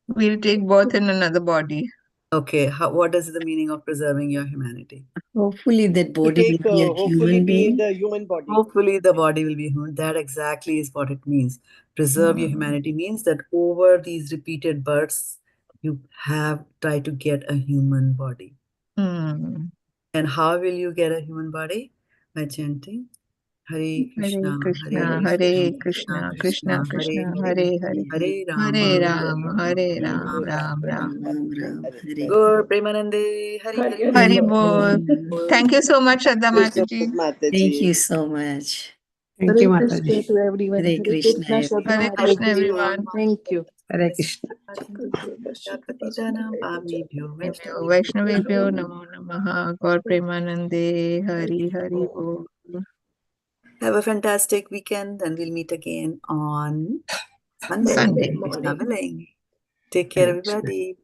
We'll take birth in another body. Okay, what is the meaning of preserving your humanity? hopefully that To body take, will be a hopefully, human be in being. the human body. Hopefully the body will be human. That exactly is what it means. Preserve your humanity means that over these repeated births, you have tried to get a human body. Hmm. And how will you get a human body? By chanting Hare Krishna, Hare Krishna, Krishna Krishna, Hare Hare, Hare Hare Rama, Rama, Hare Ram, Ram Ram. Hare Gaur Premanande, Hare Hare Hare. Hari Hare. Bol. Thank you so much, Shraddha Mataji. Thank you so much. Thank you, Hare Mataji. Krishna to everyone. Hare Krishna, Shraddha Hare Mataji. Krishna, everyone. Thank you. Hare Krishna. Patitanam Pamebhyo Vaishnavebhyo Namo Namaha. Gaur Premanande, Hari Hari Bol. Have a fantastic weekend and we'll meet again on Sunday. Sunday Krishna willing. Take care, everybody.